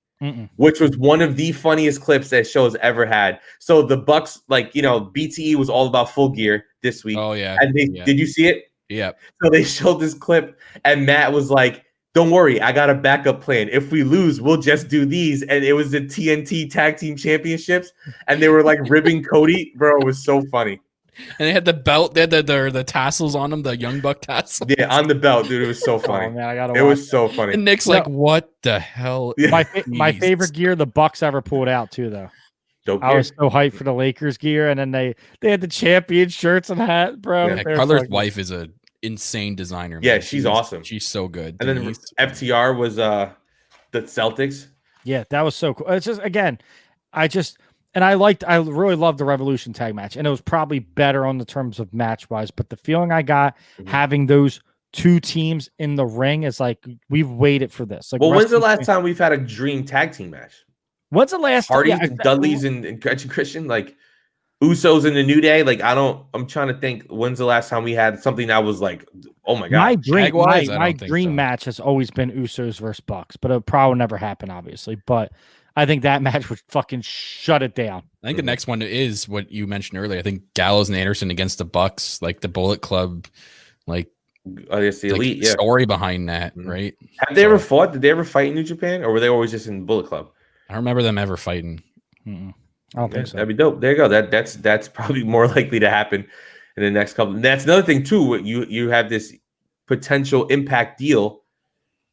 Which was one of the funniest clips that show's ever had. So the Bucks, like, you know, BTE was all about Full Gear this week. Oh yeah. And did you see it? Yeah. So they showed this clip, and Matt was like, "Don't worry, I got a backup plan. If we lose, we'll just do these." And it was the TNT Tag Team Championships, and they were like ribbing Cody. Bro, it was so funny. And they had the belt, they had the tassels on them, the Young Buck tassels. Yeah, on the belt, dude. It was so funny. Oh, man, it was so funny. And Nick's like, "What the hell?" Yeah. My favorite gear the Bucks ever pulled out too, though. Dope I gear. was so hyped for the Lakers gear, and then they had the champion shirts and hat, bro. Yeah, Cutler's wife is a insane designer. Yeah, man. she's awesome. She's so good. And then FTR was the Celtics. Yeah, that was so cool. It's just I really loved the Revolution tag match, and it was probably better on the terms of match wise. But the feeling I got having those two teams in the ring is like, we've waited for this. Like, well, when's the last time we've had a dream tag team match? When's the last Hardys and Dudleys and Christian, like Usos in the New Day? Like, I'm trying to think, when's the last time we had something that was like, oh my god. My dream match has always been Usos versus Bucks, but it probably never happen, obviously. But I think that match would fucking shut it down. I think the next one is what you mentioned earlier. I think Gallows and Anderson against the Bucks, like the Bullet Club, like I guess the elite story behind that, right? Have they ever fought? Did they ever fight in New Japan, or were they always just in Bullet Club? I don't remember them ever fighting. I don't think so. That'd be dope. There you go. That's probably more likely to happen in the next couple. And that's another thing too. You have this potential Impact deal.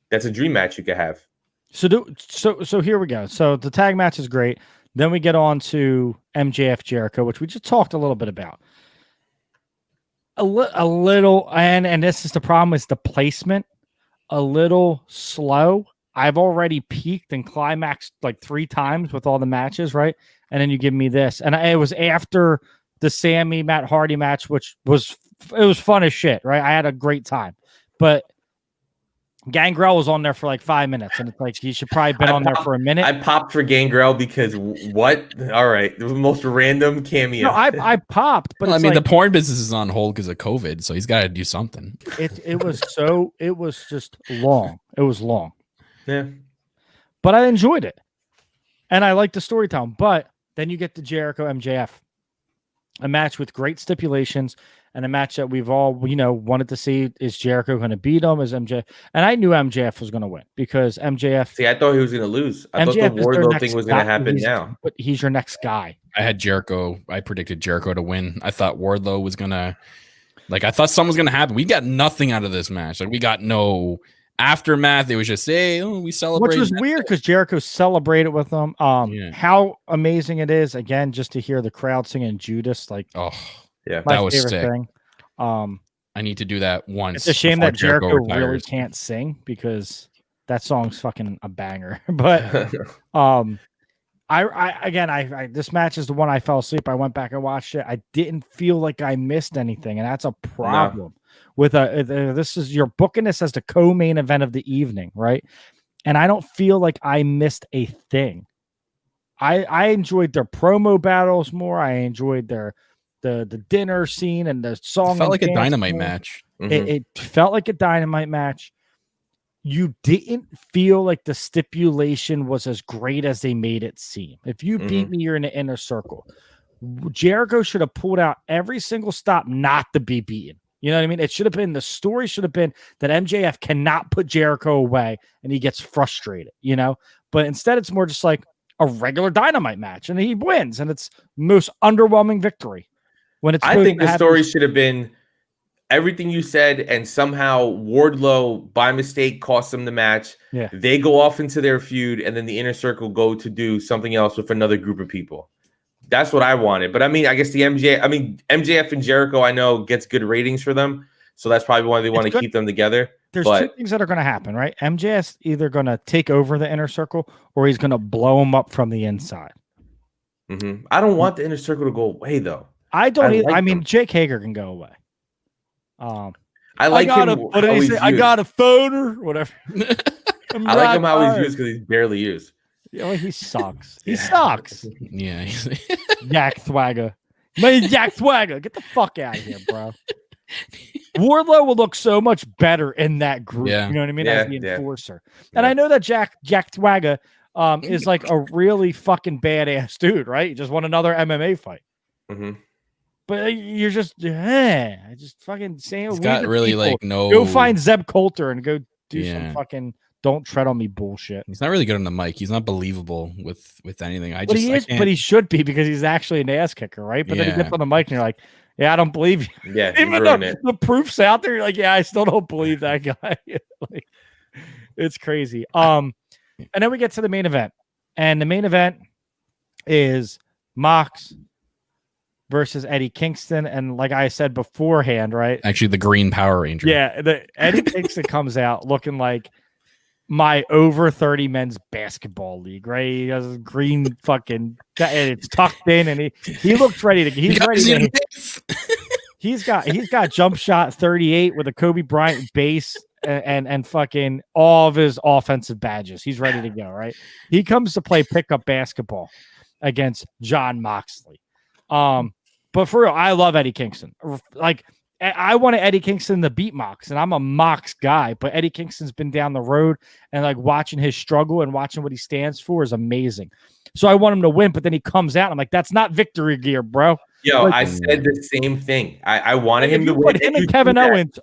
That's a dream match you could have. So here we go. So the tag match is great. Then we get on to MJF Jericho, which we just talked a little bit about. A little, and this is the problem, is the placement. A little slow. I've already peaked and climaxed like 3 times with all the matches, right? And then you give me this, and it was after the Sammy Matt Hardy match, which was fun as shit, right? I had a great time, but Gangrel was on there for like 5 minutes, and it's like he should probably been on there for a minute. I popped for Gangrel because what? All right, it was the most random cameo. No, I popped, but I mean, the porn business is on hold because of COVID, so he's got to do something. It was just long. It was long. Yeah, but I enjoyed it, and I liked the storytelling. But then you get the Jericho MJF, a match with great stipulations. And a match that we've all, wanted to see. Is Jericho going to beat him? Is MJF? And I knew MJF was going to win because MJF. See, I thought he was going to lose. I thought the Wardlow thing was going to happen now. But he's your next guy. I had Jericho. I predicted Jericho to win. I thought Wardlow was going to, I thought something was going to happen. We got nothing out of this match. Like, we got no aftermath. It was just, hey, we celebrate. Which was weird because Jericho celebrated with them. How amazing it is, again, just to hear the crowd singing Judas. Like, oh, yeah, my that was favorite sick. Thing. I need to do that once. It's a shame that Jericho retires. really can't sing because that song's fucking a banger. But I this match is the one I fell asleep. I went back and watched it. I didn't feel like I missed anything, and that's a problem. With this is you're booking this as the co-main event of the evening, right? And I don't feel like I missed a thing. I enjoyed their promo battles more. I enjoyed the dinner scene and the song. It felt like a dynamite match. It felt like a dynamite match. You didn't feel like the stipulation was as great as they made it seem. If you beat me, you're in the inner circle. Jericho should have pulled out every single stop not to be beaten. You know what I mean? It should have been, the story should have been that MJF cannot put Jericho away and he gets frustrated, But instead, it's more just like a regular dynamite match and he wins, and it's most underwhelming victory. I think the story should have been everything you said, and somehow Wardlow by mistake cost them the match. Yeah. They go off into their feud, and then the inner circle go to do something else with another group of people. That's what I wanted. But I mean, I guess MJF and Jericho, I know gets good ratings for them. So that's probably why they want to keep them together. There's two things that are going to happen, right? MJF's either going to take over the inner circle or he's going to blow them up from the inside. I don't want the inner circle to go away, though. I don't. I mean, Jake Hager can go away. I like him. What did he say? I got a phone or whatever. I like him how he's used because he's barely used. Yeah, well, he sucks. He sucks. Yeah. Yak Thwagger. Man, Yak Thwagger. Get the fuck out of here, bro. Wardlow will look so much better in that group. Yeah. You know what I mean? Yeah, As the enforcer. And I know that Jack Thwagger is like a really fucking badass dude, right? He just won another MMA fight. But you're just, I just fucking saying. He's got really people. Like no. Go find Zeb Coulter and go do some fucking don't tread on me bullshit. He's not really good on the mic. He's not believable with anything. But he should be because he's actually an ass kicker, right? But then he gets on the mic and you're like, yeah, I don't believe you. Yeah, even though the proof's out there, you're like, yeah, I still don't believe that guy. Like, it's crazy. And then we get to the main event, and the main event is Mox versus Eddie Kingston, and like I said beforehand, right? Actually, the Green Power Ranger. Yeah, Eddie Kingston comes out looking like my over 30 men's basketball league, right? He has a green fucking, and it's tucked in, and he looks ready to. He's ready. He's got jump shot 38 with a Kobe Bryant base and fucking all of his offensive badges. He's ready to go, right? He comes to play pickup basketball against John Moxley. But for real, I love Eddie Kingston. Like, I wanted Eddie Kingston to beat Mox, and I'm a Mox guy, but Eddie Kingston's been down the road, and like watching his struggle and watching what he stands for is amazing. So I want him to win, but then he comes out. I'm like, that's not victory gear, bro. Yo, like, I said the same thing. I wanted him to win. Him and Kevin Owens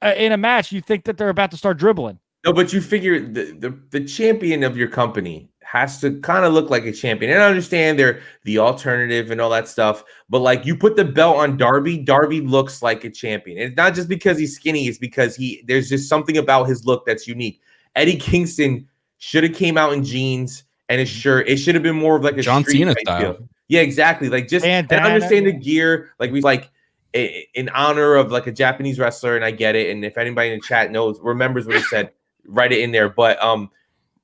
in a match, you think that they're about to start dribbling. No, but you figure the champion of your company has to kind of look like a champion. And I understand they're the alternative and all that stuff, but like you put the belt on Darby looks like a champion. And it's not just because he's skinny, it's because there's just something about his look that's unique. Eddie Kingston should have came out in jeans and his shirt. It should have been more of like a John Cena style. Feel. Yeah, exactly. Like just and understand the gear. Like we like in honor of like a Japanese wrestler, and I get it. And if anybody in the chat remembers what he said, write it in there. But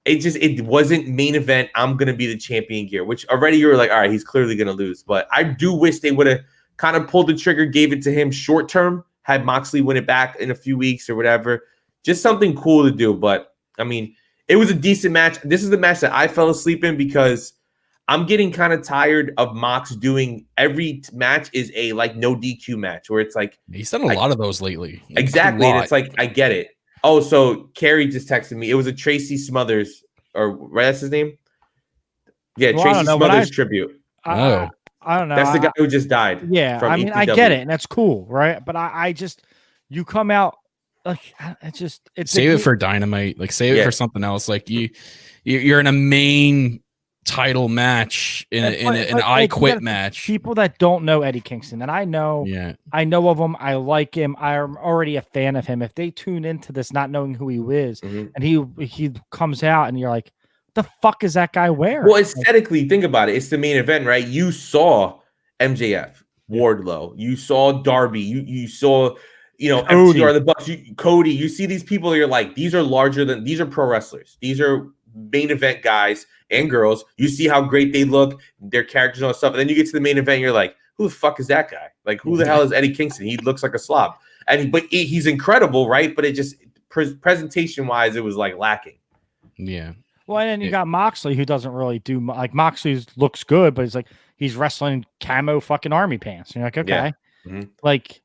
it wasn't main event. I'm gonna be the champion gear, which already you were like, all right, he's clearly gonna lose. But I do wish they would have kind of pulled the trigger, gave it to him short term, had Moxley win it back in a few weeks or whatever. Just something cool to do. But I mean, it was a decent match. This is the match that I fell asleep in because I'm getting kind of tired of Mox doing every match is a like no DQ match where it's like he's done a lot of those lately. Exactly. And it's like I get it. Oh, so Carrie just texted me. It was a Tracy Smothers, or right, that's his name? Yeah, Tracy Smothers tribute. I don't know. That's the guy who just died. Yeah, I mean, I get it, and that's cool, right? But I just, you come out like it's save it for Dynamite, like save it for something else. Like you're in a main title match in an I Quit match. People that don't know Eddie Kingston, and I know of him. I like him. I'm already a fan of him. If they tune into this not knowing who he is, and he comes out, and you're like, "The fuck is that guy wearing?" Well, aesthetically, think about it. It's the main event, right? You saw MJF, Wardlow. You saw Darby. You saw Cody. FTR, the Bucks. Cody. You see these people. You're like, these are pro wrestlers. These are main event guys and girls. You see how great they look, their characters and all that stuff. And then you get to the main event, you're like, who the fuck is that guy? Like, who the hell is Eddie Kingston? He looks like a slob. But he's incredible, right? But it just presentation wise, it was like lacking. Yeah. Well, and then you got Moxley, who doesn't really do like Moxley looks good, but he's wrestling camo fucking army pants. And you're like, okay, like.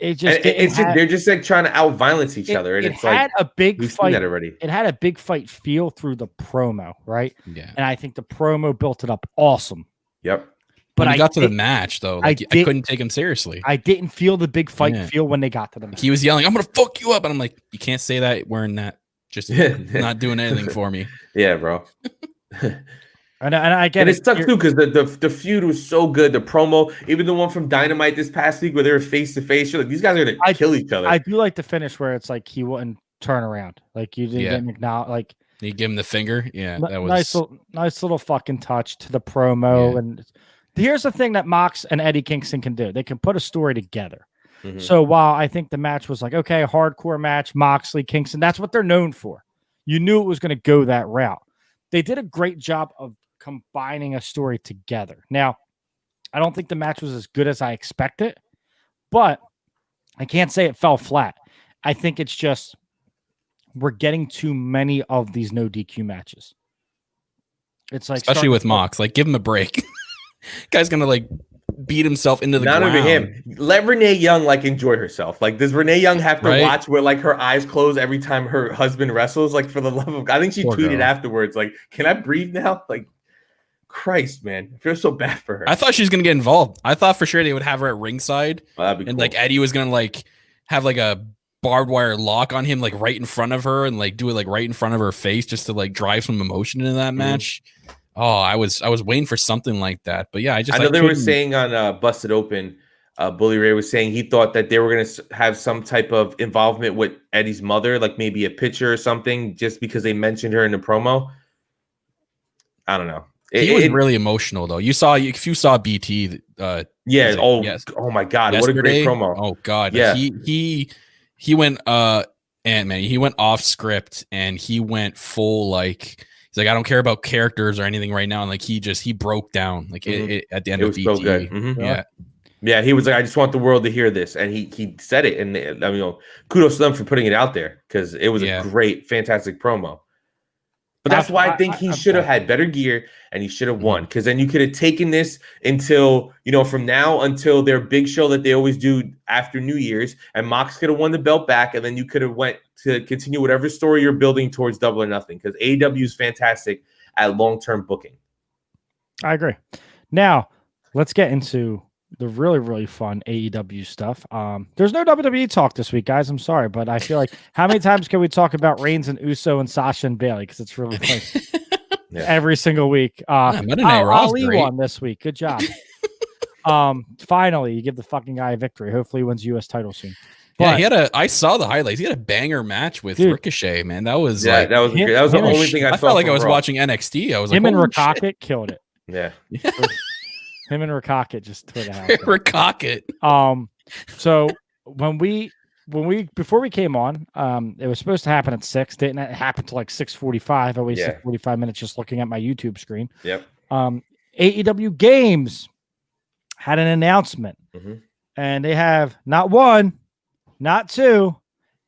They're just like trying to out violence each other, and it's like a big fight already. It had a big fight feel through the promo, right? Yeah, and I think the promo built it up awesome. Yep. But when I got to the match though, like, I couldn't take him seriously. I didn't feel the big fight feel when they got to the match. He was yelling, "I'm gonna fuck you up," and I'm like, "You can't say that wearing that. Just not doing anything for me." Yeah, bro. And I get and it sucks too because the feud was so good. The promo, even the one from Dynamite this past week where they were face to face, you're like, these guys are gonna kill each other. I do like the finish where it's like he wouldn't turn around, like you didn't acknowledge, like you give him the finger. Yeah, that was nice little fucking touch to the promo, and here's the thing that Mox and Eddie Kingston can do. They can put a story together. Mhm. So while I think the match was like, okay, hardcore match, Moxley, Kingston, that's what they're known for. You knew it was going to go that route. They did a great job of combining a story together. Now, I don't think the match was as good as I expected, but I can't say it fell flat. I think it's just we're getting too many of these no DQ matches. It's like Especially with Mox. Like, give him a break. Guy's gonna like beat himself into the Not ground. even him. Let Renee Young like enjoy herself. Like, does Renee Young have to Right. watch where like her eyes close every time her husband wrestles? Like, for the love of God, I think she Poor tweeted girl. afterwards, like, "Can I breathe now?" Like, Christ, man, I feel so bad for her. I thought she was gonna get involved. I thought for sure they would have her at ringside, That'd be and cool. like Eddie was gonna like have like a barbed wire lock on him, like right in front of her, and like do it like right in front of her face, just to like drive some emotion into that match. Oh, I was waiting for something like that, but yeah, I know they were couldn't- saying on Busted Open, Bully Ray was saying he thought that they were going to have some type of involvement with Eddie's mother, like maybe a picture or something, just because they mentioned her in the promo. I don't know. he was really emotional though. If you saw BT, yeah. Oh, yes. oh my God, what a great yesterday, promo. Oh God, Yeah. he went Ant-Man. He went off script and he went full like. He's like, I don't care about characters or anything right now, and like he broke down like at the end It of was BT. so good. Mhm. Yeah, Yeah, he was like, I just want the world to hear this, and he said it, and I mean, kudos to them for putting it out there because it was a great, fantastic promo. But that's why I think he should have had better gear and he should have won, because then you could have taken this until, from now until their big show that they always do after New Year's, and Mox could have won the belt back, and then you could have went to continue whatever story you're building towards Double or Nothing, because AEW is fantastic at long-term booking. I agree. Now, let's get into the really, really fun AEW stuff. There's no WWE talk this week, guys. I'm sorry, but I feel like how many times can we talk about Reigns and Uso and Sasha and Bailey? Because it's really fun every single week. Monday Night Raw's Ali great. won this week. Good job. Finally, you give the fucking guy a victory. Hopefully, he wins U.S. title soon. Yeah, I saw the highlights. He had a banger match with Ricochet, man. That was like that was the only thing I saw. I felt like I was Raw. watching NXT. I was like, him and holy Rakakit killed it. Yeah. Him and Rakakit just tore the house. shit. Rakakit. So before we came on, it was supposed to happen at 6. Didn't it happen to like 6:45? I wasted 45 minutes just looking at my YouTube screen. Yep. AEW Games had an announcement, and they have not 1, not 2,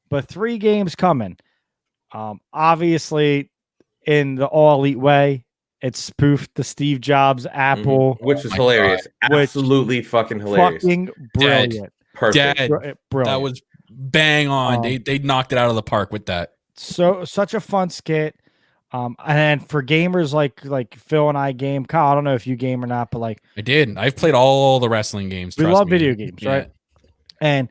but 3 games coming. Obviously, in the All Elite way. It spoofed the Steve Jobs Apple, which was hilarious. Absolutely fucking hilarious. Fucking brilliant. Dead. Perfect. Dead. Brilliant. That was bang on. They knocked it out of the park with that. So such a fun skit. And for gamers like Phil and I game, Kyle, I don't know if you game or not, but like I did. I've played all the wrestling games. We trust love me. video games, right? And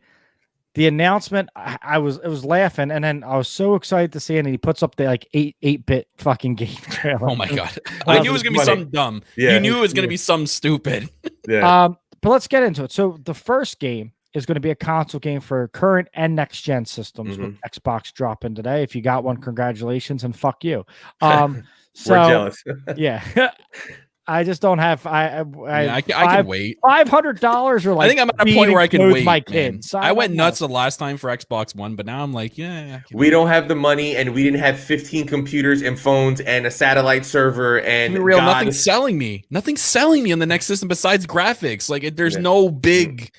the announcement, I was laughing, and then I was so excited to see it, and he puts up the like 8-bit fucking game trailer. Oh my god! I knew it was gonna be something dumb. Yeah. You knew it was gonna be something stupid. Yeah. But let's get into it. So the first game is going to be a console game for current and next gen systems with Xbox dropping today. If you got one, congratulations and fuck you. So We're jealous. Yeah. I just don't have. I can wait. $500 or like. I think I'm at a point where I can wait. My man. kids. So I went nuts the last time for Xbox One, but now I'm like, yeah. We don't have the money, and we didn't have 15 computers and phones and a satellite server and real. Nothing's selling me. Nothing's selling me on the next system besides graphics. Like, there's no big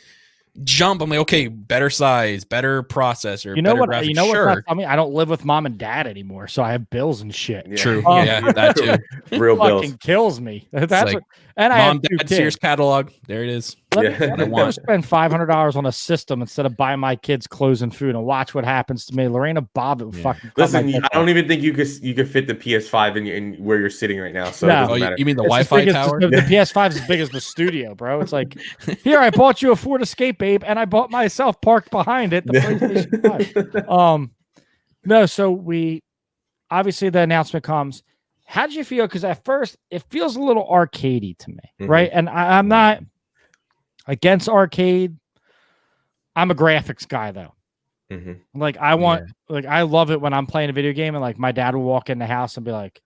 jump. I'm like, okay, better size, better processor. You know better what? Graphics. You know sure. what? I mean, I don't live with mom and dad anymore, so I have bills and shit. Yeah. True. Yeah, that too. Real bills. Fucking kills me. That's like, what. And I Mom, have 2 Dad, kids. Sears catalog. There it is. Let me go spend $500 on a system instead of buying my kids clothes and food, and watch what happens to me. Lorena Bobbitt would fucking. Listen, I don't even think you could fit the PS5 in where you're sitting right now. So No. it doesn't matter. You mean the It's Wi-Fi as big as tower? The PS5 is as big as the studio, bro. It's like, here, I bought you a Ford Escape, babe, and I bought myself parked behind it the PlayStation 5. No, so we obviously the announcement comes. How did you feel? Because at first it feels a little arcadey to me, right? And I'm not against arcade. I'm a graphics guy though. Like I want, like I love it when I'm playing a video game and like my dad will walk in the house and be like,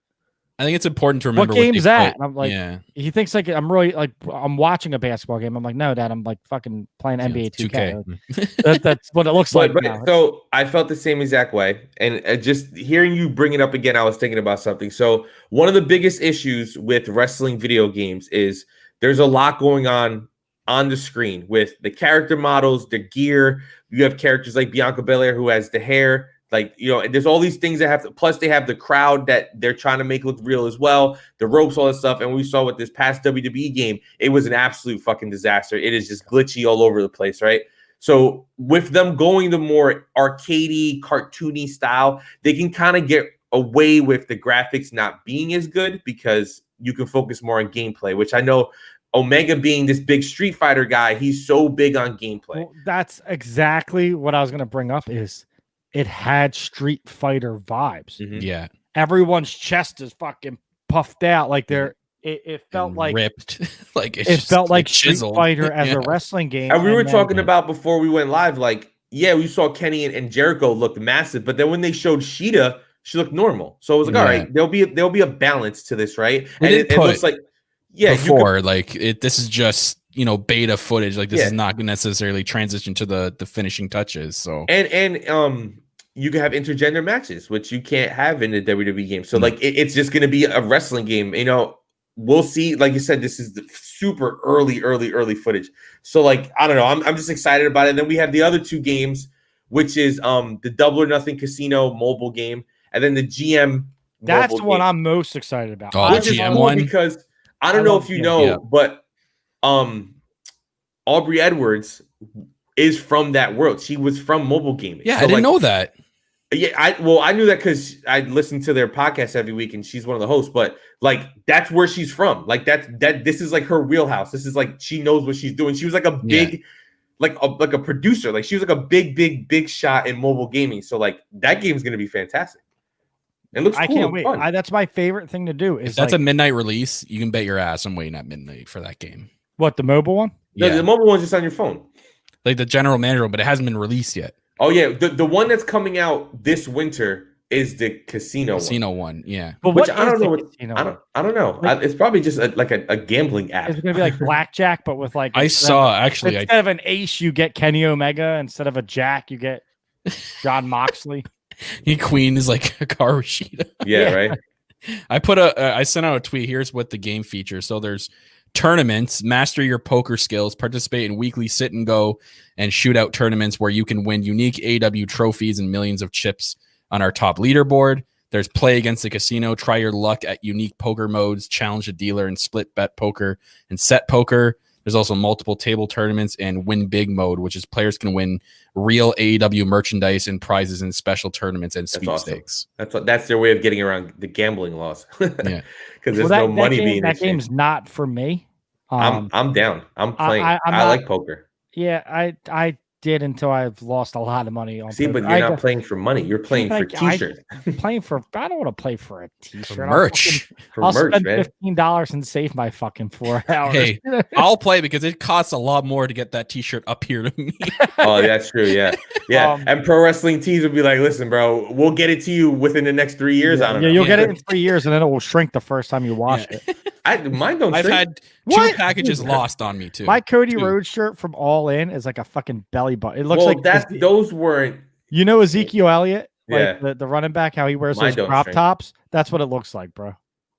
I think it's important to remember what game's they that? put- And I'm like, yeah, he thinks like I'm really like I'm watching a basketball game. I'm like, no, Dad, I'm like fucking playing NBA it's 2K. That's what it looks like But now. so I felt the same exact way, and just hearing you bring it up again, I was thinking about something. So one of the biggest issues with wrestling video games is there's a lot going on the screen with the character models, the gear. You have characters like Bianca Belair who has the hair, like and there's all these things that have to. Plus, they have the crowd that they're trying to make look real as well, the ropes, all that stuff. And we saw with this past WWE game, it was an absolute fucking disaster. It is just glitchy all over the place, right? So with them going the more arcadey, cartoony style, they can kind of get away with the graphics not being as good because you can focus more on gameplay, which I know Omega being this big Street Fighter guy, he's so big on gameplay. Well, that's exactly what I was going to bring up is it had Street Fighter vibes. Mhm. yeah. Everyone's chest is fucking puffed out. Like it felt And like ripped. Like it felt like Street chiseled. Fighter as Yeah. a wrestling game. And we were then- talking about before we went live, like, yeah, we saw Kenny and Jericho looked massive, but then when they showed Sheeta, she looked normal. So I was like, all Yeah. right, there'll be a balance to this, right? We And did it looks put like, yeah, you could before this is just beta footage. Like this Yeah. is not going to necessarily transition to the finishing touches. So and you can have intergender matches, which you can't have in a WWE game. So like it's just going to be a wrestling game. We'll see. Like you said, this is the super early footage. So like I don't know. I'm just excited about it. And then we have the other two games, which is the Double or Nothing Casino mobile game, and then the GM. That's the mobile one game. I'm most excited about. Oh, I the Which is GM cool one? because I don't I know love if you GM. know, Yeah. but Aubrey Edwards is from that world. She was from mobile gaming. yeah, So, I didn't like, know that. Yeah, I knew that because I listened to their podcast every week, and she's one of the hosts. But like, that's where she's from. Like this is like her wheelhouse. This is like she knows what she's doing. She was like a big, like a producer. Like she was like a big shot in mobile gaming. So like that game's gonna be fantastic. It looks I cool can't and wait. fun. That's my favorite thing to do. Is If that's like, a midnight release, you can bet your ass I'm waiting at midnight for that game. what the mobile one? No, Yeah, the mobile one's just on your phone. like the general manager one, but it hasn't been released yet. Oh yeah, the one that's coming out this winter is the casino Casino one, yeah. But Which what I don't is know the what casino I one? don't know. Like- It's probably just a gambling app. It's gonna be like blackjack, but with like I instead saw of- actually. instead of an ace, you get Kenny Omega. Instead of a jack, you get John Moxley. Queen is like a car Rashida. Yeah, Yeah. right. I sent out a tweet. Here's what the game features. So there's tournaments, master your poker skills, participate in weekly sit and go and shootout tournaments where you can win unique AW trophies and millions of chips on our top leaderboard. There's play against the casino, try your luck at unique poker modes, challenge a dealer and split bet poker and set poker. There's also multiple table tournaments and win big mode, which is players can win real AEW merchandise and prizes in special tournaments and That's sweepstakes. That's their way of getting around the gambling laws. Yeah. Because there's no money being that exchanged. game's not for me. I'm down. I'm playing. I'm I not- like poker. Yeah, I did until I've lost a lot of money on. See, but poker. you're not playing for money. You're playing for like, I- t-shirts, playing for. I don't want to play for a t-shirt. For merch. for I'll merch, spend man. $15 and save my fucking 4 hours. Hey, I'll play because it costs a lot more to get that t-shirt up here to me. Oh, that's true. Yeah, yeah. And pro wrestling teams would be like, "Listen, bro, we'll get it to you within the next 3 years." I don't know. You'll get it in 3 years, and then it will shrink the first time you wash Yeah. it. Mine don't. I've shrink. had What? 2 packages lost on me too. My Cody Two. Rhodes shirt from All In is like a fucking belly button. It looks Well, like those weren't. you know Ezekiel Elliott, Yeah. like the running back, how he wears Mine those don't crop shrink. tops. That's what it looks like, bro.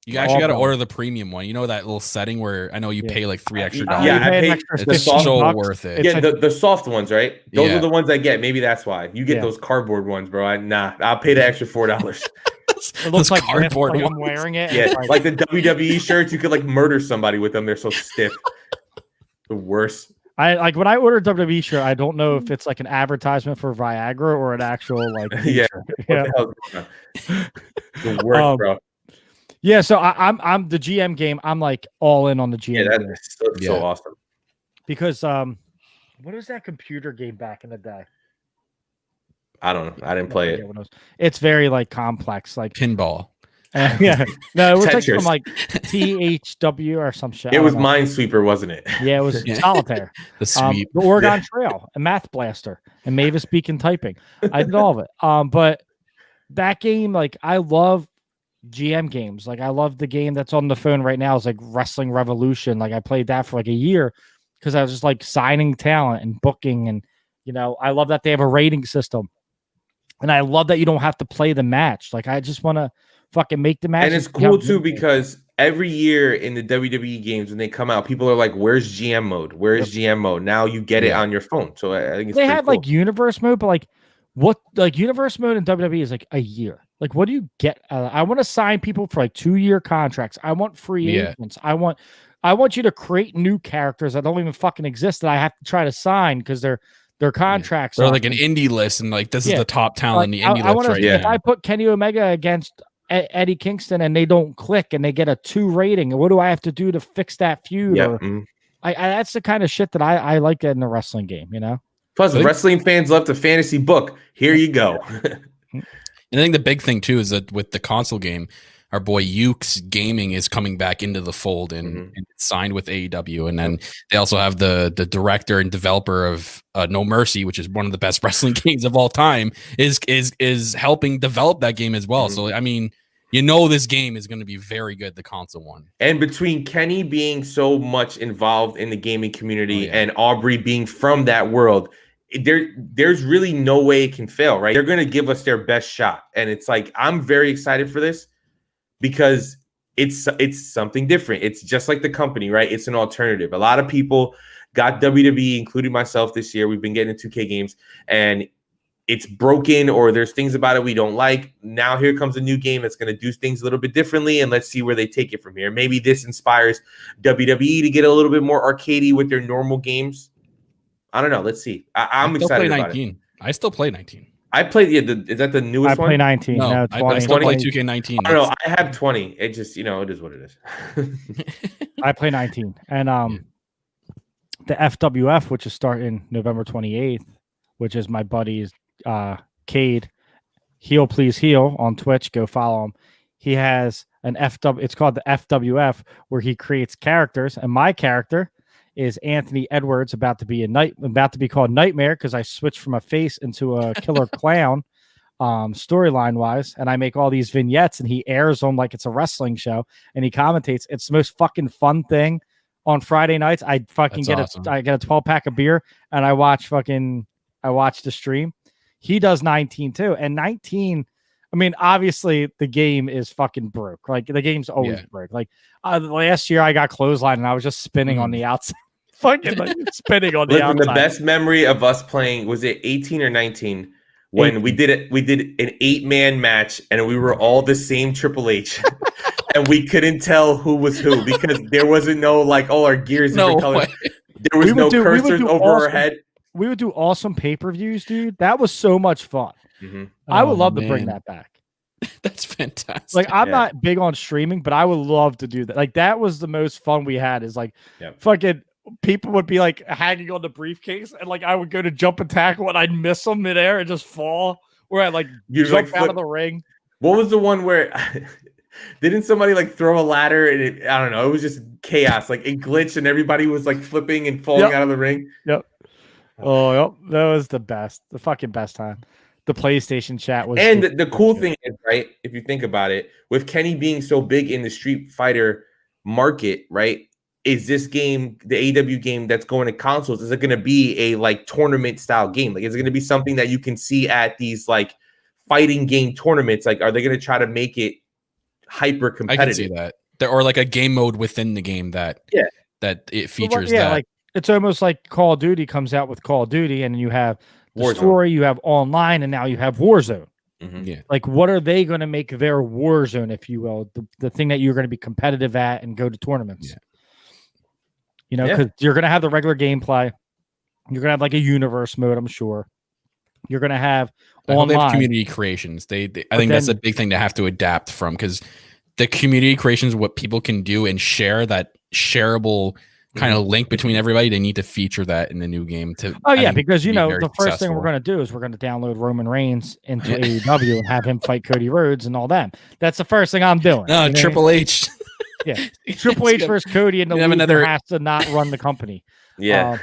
You actually got to All order the premium one. You know that little setting where I know you Yeah. pay like $3 extra You dollars. Yeah, I pay an paid extra the It's soft so $15. worth it. It's Yeah, like- the soft ones, right? Those Yeah. are the ones I get. Maybe that's why you get Yeah. those cardboard ones, bro. I'll pay the extra $4. It looks Those like cardboard like I'm ones. wearing it. and Yeah, it's like the WWE shirts, you could like murder somebody with them. They're so stiff. The worst. I like when I order a WWE shirt. I don't know if it's like an advertisement for Viagra or an actual like. Yeah. shirt. What Yeah. the hell is going on? The worst, bro. Yeah. So I'm the GM game. I'm like all in on the GM Yeah, that game looks so Yeah. awesome. because what was that computer game back in the day? I don't know. I didn't play I it. forget what was. It's very like complex. Like Pinball. yeah, no, it was like Tetris. from like THW or some shit. It I was don't know. Minesweeper, wasn't it? Yeah, it was Yeah. solitaire. The sweep. The Oregon Trail, and Math Blaster, and Mavis Beacon Typing. I did all of it. But that game, like, I love GM games. Like I love the game that's on the phone right now. It's like Wrestling Revolution. Like I played that for like a year because I was just like signing talent and booking, and I love that they have a rating system, and I love that you don't have to play the match. Like I just want to fucking make the match. And it's cool too because every year in the WWE games when they come out, people are like, "Where's GM mode? Where's GM mode?" Now you get it on your phone. So I think it's they have cool. like universe mode, but like what like universe mode in WWE is like a year. Like what do you get? I want to sign people for like 2-year contracts. I want free agents. I want you to create new characters that don't even fucking exist that I have to try to sign because their contracts are like an indie list, and like this is the top talent in the indie list right now. If I put Kenny Omega against Eddie Kingston and they don't click and they get a 2 rating, what do I have to do to fix that feud? Yeah. Or that's the kind of shit that I like in the wrestling game, Plus, wrestling fans love the fantasy book. Here you go. And I think the big thing too is that with the console game, our boy Ukes Gaming is coming back into the fold and signed with AEW. And then they also have the director and developer of No Mercy, which is one of the best wrestling games of all time, is helping develop that game as well. So I mean, this game is going to be very good, the console one. And between Kenny being so much involved in the gaming community and Aubrey being from that world, there's really no way it can fail, right? They're going to give us their best shot. And it's like, I'm very excited for this because it's something different. It's just like the company, right? It's an alternative. A lot of people got WWE, including myself this year. We've been getting into 2K games and it's broken or there's things about it we don't like. Now here comes a new game that's going to do things a little bit differently, and let's see where they take it from here. Maybe this inspires WWE to get a little bit more arcadey with their normal games. I don't know. Let's see. I'm excited about it. I still play 19. I played. Is that the newest one? I play 19. No, 20. I still play 2K19. I don't know. I have 20. It just, it is what it is. I play 19. And the FWF, which is starting November 28th, which is my buddy's Cade, Heal Please Heal on Twitch. Go follow him. He has an FW. It's called the FWF, where he creates characters, and my character is Anthony Edwards, about to be called Nightmare because I switched from a face into a killer clown, storyline wise, and I make all these vignettes, and he airs them like it's a wrestling show, and he commentates. It's the most fucking fun thing. On Friday nights, I fucking get a 12-pack of beer, and I watch the stream. He does 19 too, and 19. I mean, obviously the game is fucking broke. Like the game's always broke. Like last year, I got clothesline and I was just spinning on the outside, fucking spinning on the outside. The best memory of us playing was it 18 or 19 when 18. We did an 8-man match and we were all the same Triple H. And we couldn't tell who was who because there wasn't no like, our gears different colors. There was no cursors over our head. We would do awesome pay-per-views, dude. That was so much fun. I would love to bring that back. That's fantastic. Like, I'm not big on streaming, but I would love to do that. Like, that was the most fun we had. Is like, fucking people would be like hanging on the briefcase, and like I would go to jump and tackle, and I'd miss them midair and just fall. Or I'd like jump out of the ring. What was the one where? Didn't somebody like throw a ladder and I don't know, it was just chaos. Like it glitched and everybody was like flipping and falling out of the ring. Oh, yep. That was the best. The fucking best time. The PlayStation chat was. And the cool thing is, right, if you think about it, with Kenny being so big in the Street Fighter market, right, is this game, the AEW game that's going to consoles, is it going to be a like tournament style game? Like, is it going to be something that you can see at these like fighting game tournaments? Like, are they going to try to make it hyper competitive? I can see that. Or like a game mode within the game that it features that. Like it's almost like Call of Duty comes out with Call of Duty, and you have the story, you have online, and now you have Warzone. Yeah. Like, what are they going to make their Warzone, if you will, the thing that you're going to be competitive at and go to tournaments? Yeah. You know, because you're going to have the regular gameplay. You're going to have like a universe mode, I'm sure. You're going to have online. They have community creations. I think that's a big thing to have to adapt from, because the community creations, what people can do and share, that shareable kind of link between everybody, they need to feature that in the new game. Because the first thing we're going to do is we're going to download Roman Reigns into AEW and have him fight Cody Rhodes and all that. That's the first thing I'm doing. No, Triple H. Yeah, Triple H versus Cody, and the loser has to not run the company. Yeah.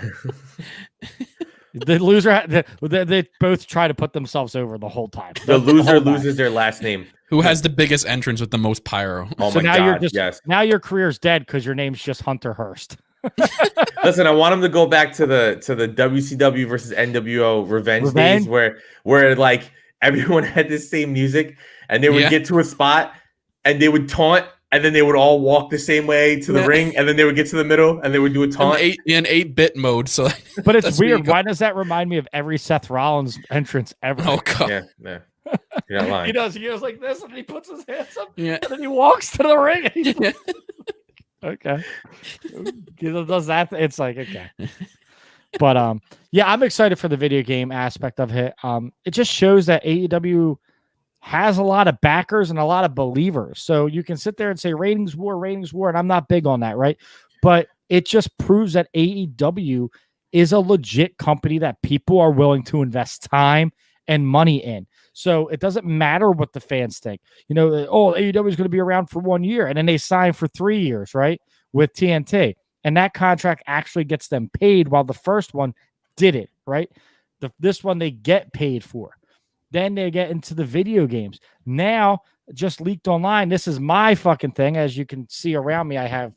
The loser, they both try to put themselves over the whole time. The loser whole match. loses their last name. Who has the biggest entrance with the most pyro? Oh So my now god! you're just Yes. now your career's dead because your name's just Hunter Hearst. Listen, I want him to go back to the WCW versus NWO revenge days where like everyone had the same music and they would get to a spot and they would taunt and then they would all walk the same way to the ring and then they would get to the middle and they would do a taunt. In 8-bit mode. So, but it's weird. Why does that remind me of every Seth Rollins entrance ever? Oh god. Yeah. You're not lying. He does. He goes like this, and he puts his hands up, Yeah. and then he walks to the ring. And okay, he does that. It's like okay, but yeah, I'm excited for the video game aspect of it. It just shows that AEW has a lot of backers and a lot of believers. So you can sit there and say ratings war, and I'm not big on that, right? But it just proves that AEW is a legit company that people are willing to invest time and money in. So it doesn't matter what the fans think. You know, AEW is going to be around for 1 year, and then they sign for 3 years, right? With TNT. And that contract actually gets them paid while the first one didn't, right? This one they get paid for. Then they get into the video games. Now, just leaked online, this is my fucking thing. As you can see around me, I have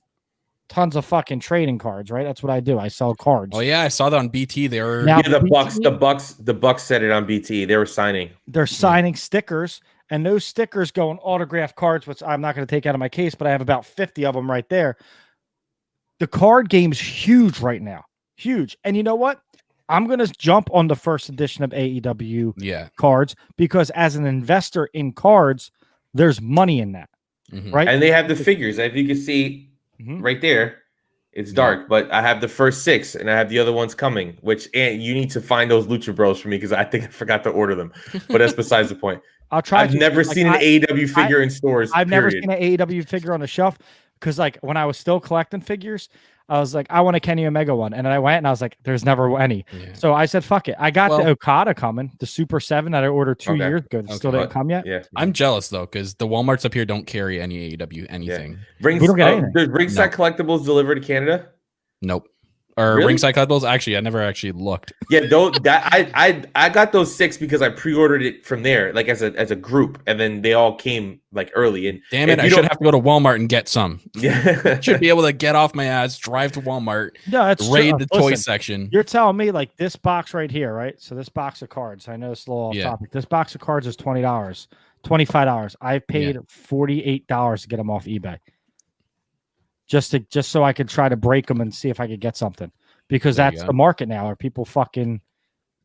tons of fucking trading cards, right? That's what I do. I sell cards. Oh yeah, I saw that on BT. They were Now, the Bucks said it on BT. They were signing. They're signing stickers, and those stickers go on autographed cards, which I'm not going to take out of my case, but I have about 50 of them right there. The card game's huge right now. Huge. And you know what? I'm going to jump on the first edition of AEW cards because as an investor in cards, there's money in that, right? And they have the figures. If you can see right there, it's dark, but I have the first 6 and I have the other ones coming, which and you need to find those Lucha Bros for me because I think I forgot to order them, but that's besides the point. I've never seen an AEW figure in stores. I've never seen an AEW figure on a shelf because like when I was still collecting figures, I was like, I want a Kenny Omega one. And then I went and I was like, there's never any. Yeah. So I said, fuck it. I got the Okada coming, the Super 7 that I ordered 2 years ago. Still didn't come yet. Yeah. I'm jealous though, because the Walmarts up here don't carry any AEW anything. Yeah. We don't get anything. Does Ringside Collectibles deliver to Canada? Nope. Or really? Ringside Collectibles? Actually, I never actually looked. Yeah, I got those 6 because I pre-ordered it from there, like as a group, and then they all came like early. And damn it, I should have to go to Walmart and get some. Yeah, should be able to get off my ass, drive to Walmart, raid the toy section. You're telling me like this box right here, right? So this box of cards. I know it's a little off topic. This box of cards is $20, $25. I paid $48 to get them off eBay. Just so I could try to break them and see if I could get something, because that's the market now. Are people fucking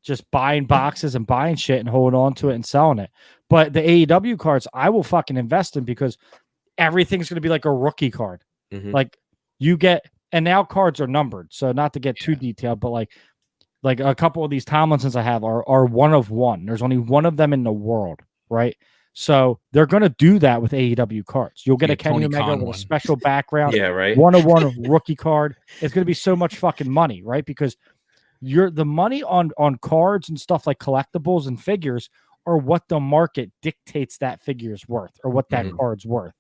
just buying boxes and buying shit and holding on to it and selling it? But the AEW cards, I will fucking invest in because everything's going to be like a rookie card. Like you get, and now cards are numbered. So not to get too detailed, but like a couple of these Tomlinsons I have are one of one. There's only one of them in the world, right? So they're going to do that with AEW cards. You'll get a Kenny Omega with a special background. Yeah, right. One rookie card. It's going to be so much fucking money, right? Because the money on cards and stuff like collectibles and figures are what the market dictates that figure's worth or what that card's worth.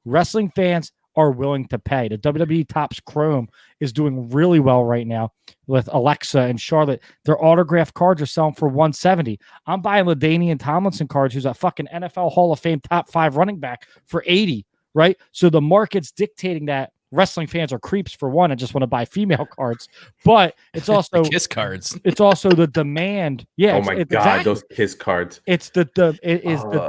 Wrestling fans are willing to pay. The WWE Topps Chrome is doing really well right now with Alexa and Charlotte. Their autographed cards are selling for $170. I'm buying LaDainian Tomlinson cards, who's a fucking NFL Hall of Fame top 5 running back, for $80, right? So the market's dictating that. Wrestling fans are creeps for one and just want to buy female cards, but it's also Kiss cards. It's also the demand. Yeah. Oh my god, exactly. Those Kiss cards. It's the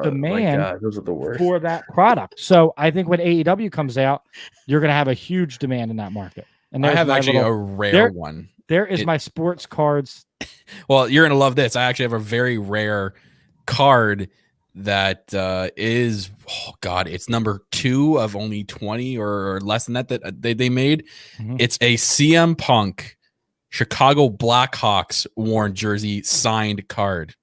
demand. My god, those are the worst for that product. So I think when AEW comes out, you're going to have a huge demand in that market. And I have actually a rare one. There is my sports cards. Well, you're going to love this. I actually have a very rare card that is, oh god, it's number 2 of only 20 or less than that they made. It's a CM Punk Chicago Blackhawks worn jersey signed card.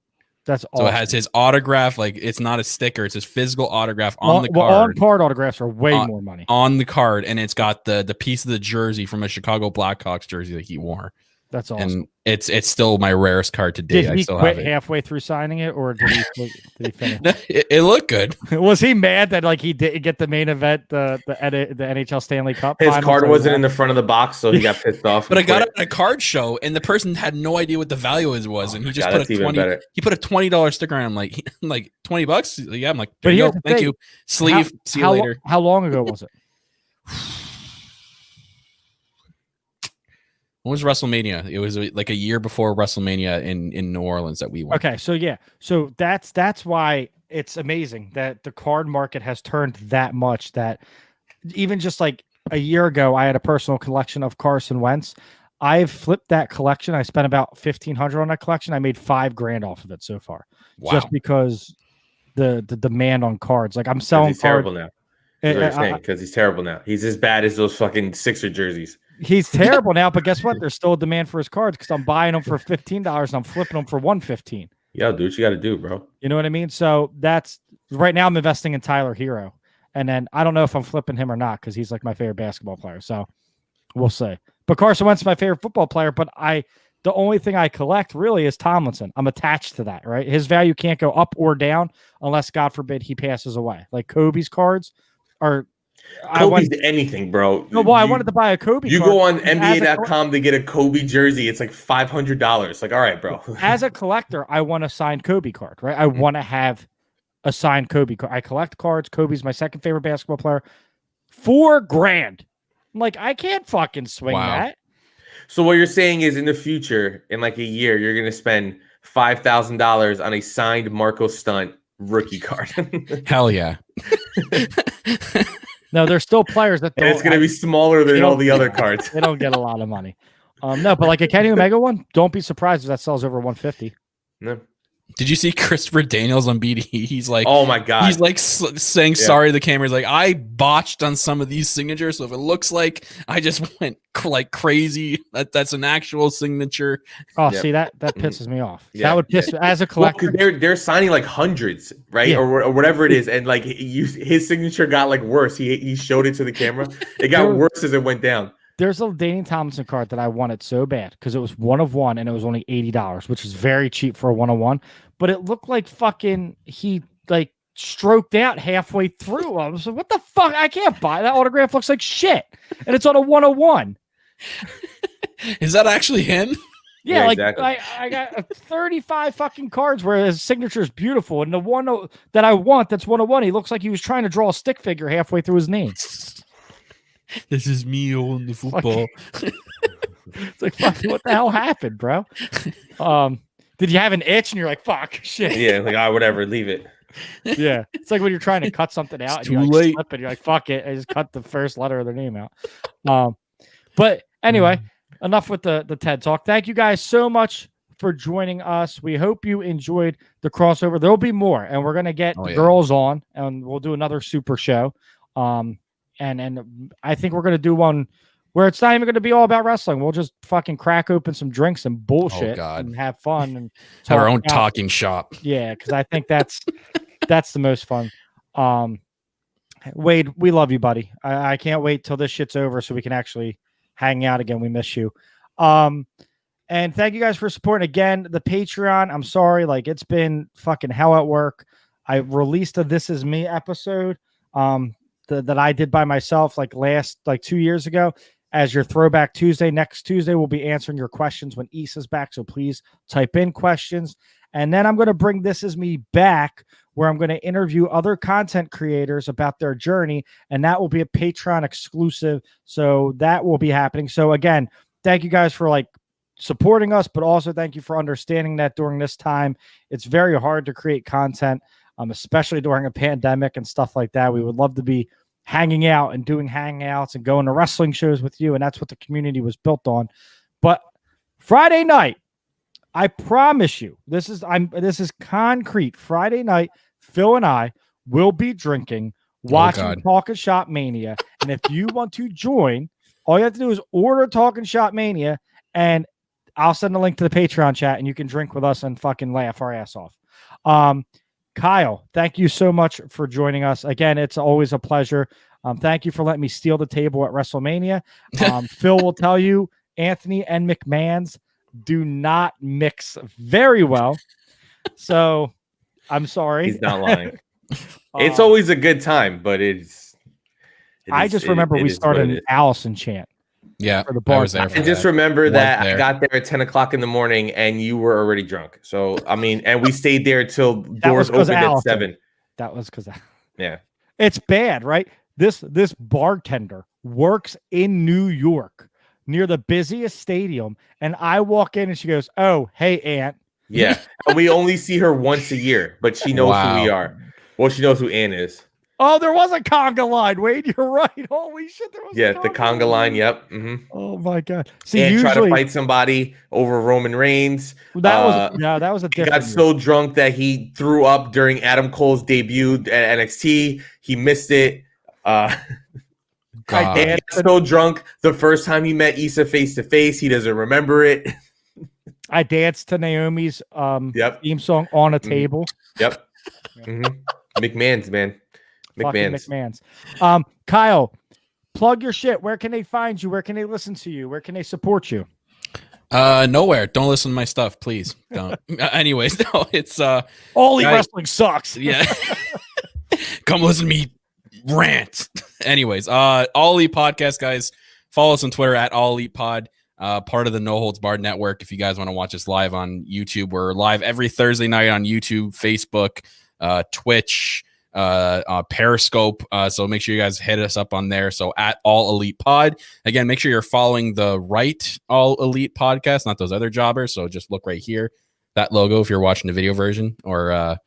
That's awesome. So it has his autograph, like it's not a sticker, it's his physical autograph on the card. On card autographs are way more money. On the card, and it's got the piece of the jersey from a Chicago Blackhawks jersey that he wore. That's awesome. And it's still my rarest card to date. Did I he still quit have it. halfway through signing it, or did he finish? No, it looked good. Was he mad that like he didn't get the main event, the NHL Stanley Cup? His finals card or wasn't what? in the front of the box, so he got pissed off. But I and got quit. it at a card show, and the person had no idea what the value was, and he just God, put that's a even 20. better. He put a $20 sticker on. I'm like, like $20. Yeah, I'm like, But there you here's go. the Thank thing. you. Sleeve. See you later. How long ago was it? When was WrestleMania? It was like a year before WrestleMania in New Orleans that we went. Okay, so that's why it's amazing that the card market has turned that much. That even just like a year ago, I had a personal collection of Carson Wentz. I've flipped that collection. I spent about $1,500 on that collection. I made $5,000 off of it so far, Wow. just because the demand on cards. Like I'm 'Cause selling he's terrible cards. now. That's what you're saying, because he's terrible now. He's as bad as those fucking Sixer jerseys. He's terrible now, but guess what? There's still a demand for his cards because I'm buying them for $15 and I'm flipping them for $115. Yeah, do what you got to do, bro. You know what I mean? So that's right now. I'm investing in Tyler Hero, and then I don't know if I'm flipping him or not because he's like my favorite basketball player. So we'll see. But Carson Wentz is my favorite football player. But the only thing I collect really is Tomlinson. I'm attached to that, right? His value can't go up or down unless, God forbid, he passes away. Like Kobe's cards are. Kobe's anything, bro. No, well, I wanted to buy a Kobe. You card. go on As NBA.com to get a Kobe jersey. It's like $500. Like, all right, bro. As a collector, I want a signed Kobe card, right? I want to have a signed Kobe card. I collect cards. Kobe's my second favorite basketball player. $4,000. I'm like, I can't fucking swing that. So what you're saying is in the future, in like a year, you're going to spend $5,000 on a signed Marco Stunt rookie card. Hell yeah. No, there's still players that don't. And it's going to be smaller than all the other cards. They don't get a lot of money. No, but like a Kenny Omega one, don't be surprised if that sells over 150. No. Did you see Christopher Daniels on BD? He's like, oh my God. He's like saying sorry to the camera. He's like, I botched on some of these signatures. So if it looks like I just went like crazy, that's an actual signature. Oh, see, that pisses me off. Yeah. That would piss me as a collector. Well, they're signing like hundreds, right? Yeah. Or whatever it is. And like his signature got like worse. He showed it to the camera. It got worse as it went down. There's a Daniel Tomlinson card that I wanted so bad because it was 1 of 1 and it was only $80, which is very cheap for a 1 of 1. But it looked like fucking he like stroked out halfway through. I was like, what the fuck? I can't buy that autograph. Looks like shit, and it's on a 1 of 1. Is that actually him? Yeah, like exactly. I got 35 fucking cards where his signature is beautiful, and the one that I want that's 1 of 1, he looks like he was trying to draw a stick figure halfway through his name. This is me on the football. It's like, fuck, what the hell happened, bro? Did you have an itch and you're like, fuck, shit? Yeah, like, whatever, leave it. Yeah. It's like when you're trying to cut something out and It's you're too like, late. slip it, you're like, fuck it. I just cut the first letter of their name out. But anyway, enough with the TED Talk. Thank you guys so much for joining us. We hope you enjoyed the crossover. There'll be more, and we're going to get the girls on, and we'll do another super show. And I think we're going to do one where it's not even going to be all about wrestling. We'll just fucking crack open some drinks and bullshit and have fun and have our own talk talking shop. Yeah, because I think that's the most fun. Wade, we love you, buddy. I can't wait till this shit's over so we can actually hang out again. We miss you. And thank you guys for supporting again the Patreon. I'm sorry, like it's been fucking hell at work. I released a This Is Me episode that I did by myself like 2 years ago as your Throwback Tuesday. Next Tuesday, we'll be answering your questions when Issa's back. So please type in questions. And then I'm going to bring This Is Me back where I'm going to interview other content creators about their journey. And that will be a Patreon exclusive. So that will be happening. So again, thank you guys for like supporting us, but also thank you for understanding that during this time, it's very hard to create content. Especially during a pandemic and stuff like that. We would love to be hanging out and doing hangouts and going to wrestling shows with you. And that's what the community was built on. But Friday night, I promise you, this is concrete. Friday night, Phil and I will be drinking, watching Talking Shop Mania. And if you want to join, all you have to do is order Talking Shop Mania, and I'll send a link to the Patreon chat, and you can drink with us and fucking laugh our ass off. Kyle, thank you so much for joining us. Again, it's always a pleasure. Thank you for letting me steal the table at WrestleMania. Phil will tell you Anthony and McMahon's do not mix very well. So I'm sorry. He's not lying. It's always a good time, but I just remember we started an Allison chant. Yeah, For the I bar. was there. I just remember that there. I got there at 10 o'clock in the morning and you were already drunk. So, I mean, and we stayed there till doors opened at 7. That was because Yeah. it's bad, right? This bartender works in New York near the busiest stadium. And I walk in and she goes, "Oh, hey, Aunt." Yeah. And we only see her once a year, but she knows who we are. Well, she knows who Ann is. Oh, there was a conga line. Wade, you're right. Holy shit, there was the conga line. Yep. Mm-hmm. Oh my god. See, and usually try to fight somebody over Roman Reigns. That was a different. He got so drunk that he threw up during Adam Cole's debut at NXT. He missed it. He got so drunk the first time he met Issa face to face, he doesn't remember it. I danced to Naomi's theme song on a table. Yep. Mm-hmm. McMahon's, man. McMahon's. Kyle, plug your shit. Where can they find you? Where can they listen to you? Where can they support you? Nowhere. Don't listen to my stuff, please. Don't. Anyways, no, it's All Elite Wrestling sucks. Yeah. Come listen to me rant. Anyways, All Elite Podcast, guys. Follow us on Twitter at All Elite Pod. Part of the No Holds Barred Network. If you guys want to watch us live on YouTube, we're live every Thursday night on YouTube, Facebook, Twitch, Periscope. So make sure you guys hit us up on there. So at All Elite Pod. Again, make sure you're following the right All Elite Podcast, not those other jobbers. So just look right here, that logo, if you're watching the video version, or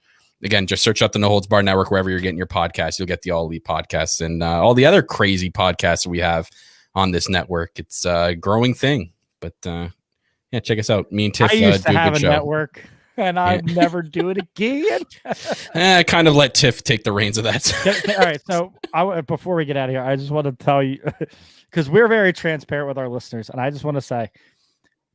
again, just search up the No Holds Barred Network wherever you're getting your podcasts. You'll get the All Elite Podcasts and all the other crazy podcasts that we have on this network. It's a growing thing, but yeah, check us out. Me and Tiff I used to do a have good a show. Network, and I'd never do it again. I kind of let Tiff take the reins of that. All right, so before we get out of here, I just want to tell you, because we're very transparent with our listeners, and I just want to say,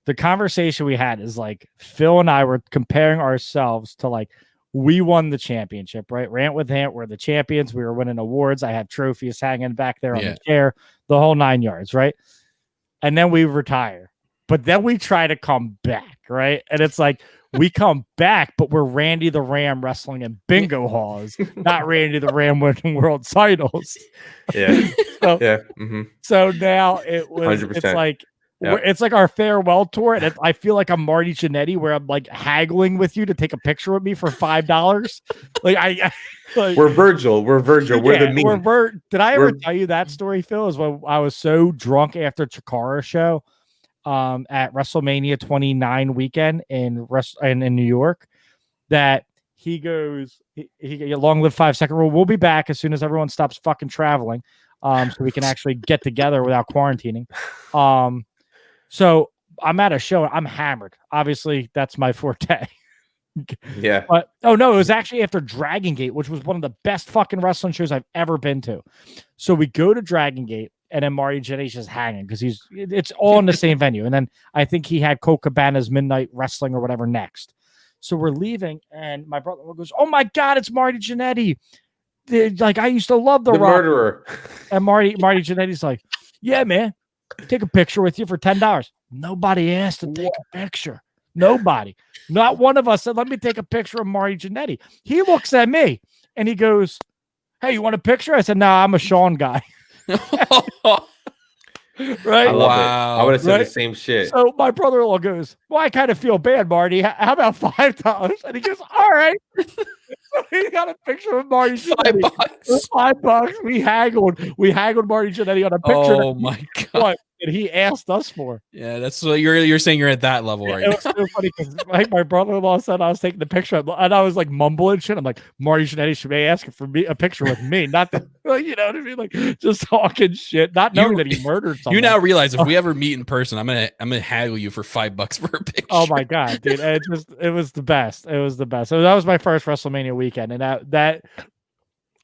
the conversation we had is like Phil and I were comparing ourselves to like we won the championship, right? Rant with Ant, we're the champions. We were winning awards. I have trophies hanging back there on the chair, the whole 9 yards, right? And then we retire. But then we try to come back, right? And it's like we come back, but we're Randy the Ram wrestling in bingo halls, not Randy the Ram winning world titles. Yeah. So, yeah. Mm-hmm. So now it's like it's like our farewell tour, and I feel like I'm Marty Jannetty, where I'm like haggling with you to take a picture with me for $5. We're Virgil. We're Virgil. We're the meme. Did I ever tell you that story, Phil? Is when I was so drunk after Chikara show at WrestleMania 29 weekend in New York that he goes, he long live 5 second rule. We'll be back as soon as everyone stops fucking traveling, so we can actually get together without quarantining. So I'm at a show. I'm hammered. Obviously, that's my forte. Yeah. But it was actually after Dragon Gate, which was one of the best fucking wrestling shows I've ever been to. So we go to Dragon Gate, and then Marty Jannetty's just hanging because it's all in the same venue. And then I think he had Colt Cabana's Midnight Wrestling or whatever next. So we're leaving, and my brother goes, "Oh my God, it's Marty Jannetty. Like I used to love the Rock." Murderer. And Marty Jannetty's like, "Yeah, man. Take a picture with you for $10. Nobody asked to take a picture. Nobody. Not one of us said, "Let me take a picture of Marty Jannetty." He looks at me and he goes, "Hey, you want a picture?" I said, "Nah, I'm a Sean guy." Right? I love it. I would have said the same shit. So my brother-in-law goes, "Well, I kind of feel bad, Marty. How about $5?" And he goes, "All right." So he got a picture of Marty Jannetty. $5. We haggled Marty Jannetty on a picture. Oh my God. And he asked us for. Yeah, that's what you're saying. You're at that level, right? It was so funny because like my brother-in-law said I was taking the picture, and I was like mumbling shit. I'm like, Marty Jannetty should be asking for me a picture with me, not that, you know what I mean? Like just talking shit, not knowing that he murdered someone. You now realize if we ever meet in person, I'm gonna haggle you for $5 for a picture. Oh my God, dude! It was the best. It was the best. So that was my first WrestleMania weekend, and that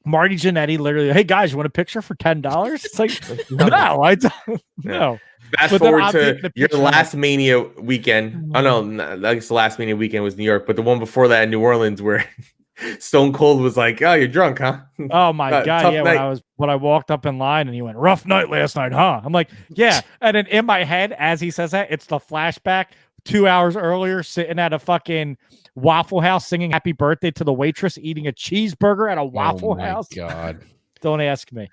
Marty Jannetty literally, "Hey guys, you want a picture for $10?" It's like, no, I don't. No. Fast forward to your last Mania weekend. Oh no, I guess the last Mania weekend was New York, but the one before that in New Orleans, where Stone Cold was like, "Oh, you're drunk, huh?" Oh my god, tough yeah. night. When I walked up in line and he went, "Rough night last night, huh?" I'm like, "Yeah." And then in my head, as he says that, it's the flashback 2 hours earlier, sitting at a fucking Waffle House singing "Happy Birthday" to the waitress, eating a cheeseburger at a Waffle House. God. Don't ask me.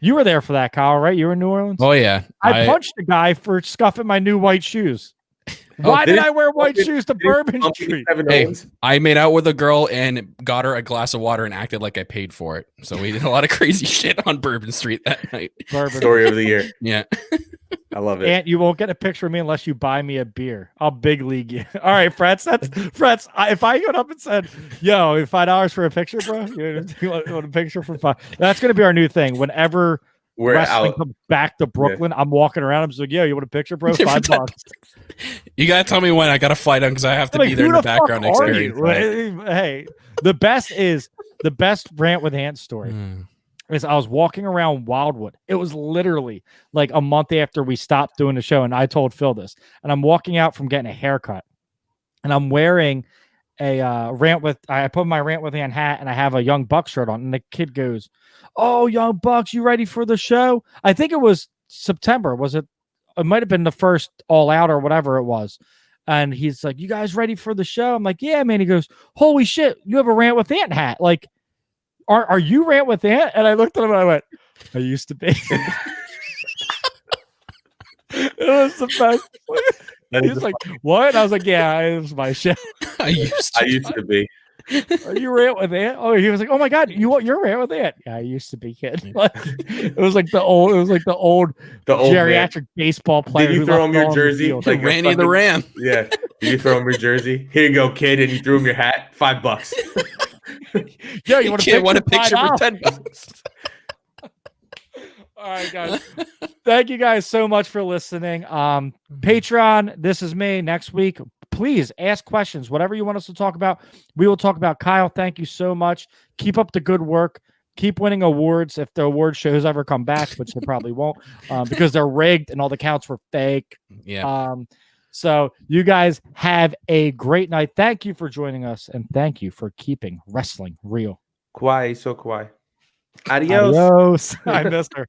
You were there for that, Kyle, right? You were in New Orleans. Oh yeah. I punched a guy for scuffing my new white shoes. Why did I wear white shoes to Bourbon Street? Hey, I made out with a girl and got her a glass of water and acted like I paid for it. So we did a lot of crazy shit on Bourbon Street that night. Story of the year. Yeah. I love it. And you won't get a picture of me unless you buy me a beer. I'll big league you. All right, Frets. If I got up and said, "Yo, $5 for a picture, bro," you want a picture for $5? That's gonna be our new thing. Whenever We're wrestling out. comes back to Brooklyn, I'm walking around. I'm just like, "Yo, you want a picture, bro? $5." You gotta tell me when I gotta fly down because I have to Like, be there in who the background fuck are experience. you? Hey, the best rant with Ant story. Is I was walking around Wildwood. It was literally like a month after we stopped doing the show, and I told Phil this. And I'm walking out from getting a haircut, and I'm wearing a I put my Rant with Ant hat, and I have a Young Buck shirt on. And the kid goes, "Oh, Young Bucks, you ready for the show?" I think it was September. Was it? It might have been the first All Out or whatever it was. And he's like, "You guys ready for the show?" I'm like, "Yeah, man." He goes, "Holy shit, you have a Rant with Ant hat!" Like, Are you Rant with Ant? And I looked at him and I went, "I used to be." It was the best. He was like, "What?" And I was like, "Yeah, it was my shit." I used to be. Are you Rant with Ant? Oh, he was like, "Oh my god, you're Rant with Ant." Yeah, I used to be, kid. Like, it was like the old geriatric man. baseball player. Did you throw him your jersey? Like Randy the Ram. Yeah. Did you throw him your jersey? Here you go, kid. And you threw him your hat. $5. Yo, you want a picture for $10? All right, guys. Thank you guys so much for listening. Patreon, this is me. Next week, please ask questions. Whatever you want us to talk about, we will talk about. Kyle, thank you so much. Keep up the good work. Keep winning awards if the award shows ever come back, which they probably won't, because they're rigged and all the counts were fake. Yeah. So you guys have a great night. Thank you for joining us, and thank you for keeping wrestling real. Kawaii, so kawaii. Adios. Adios. I missed her.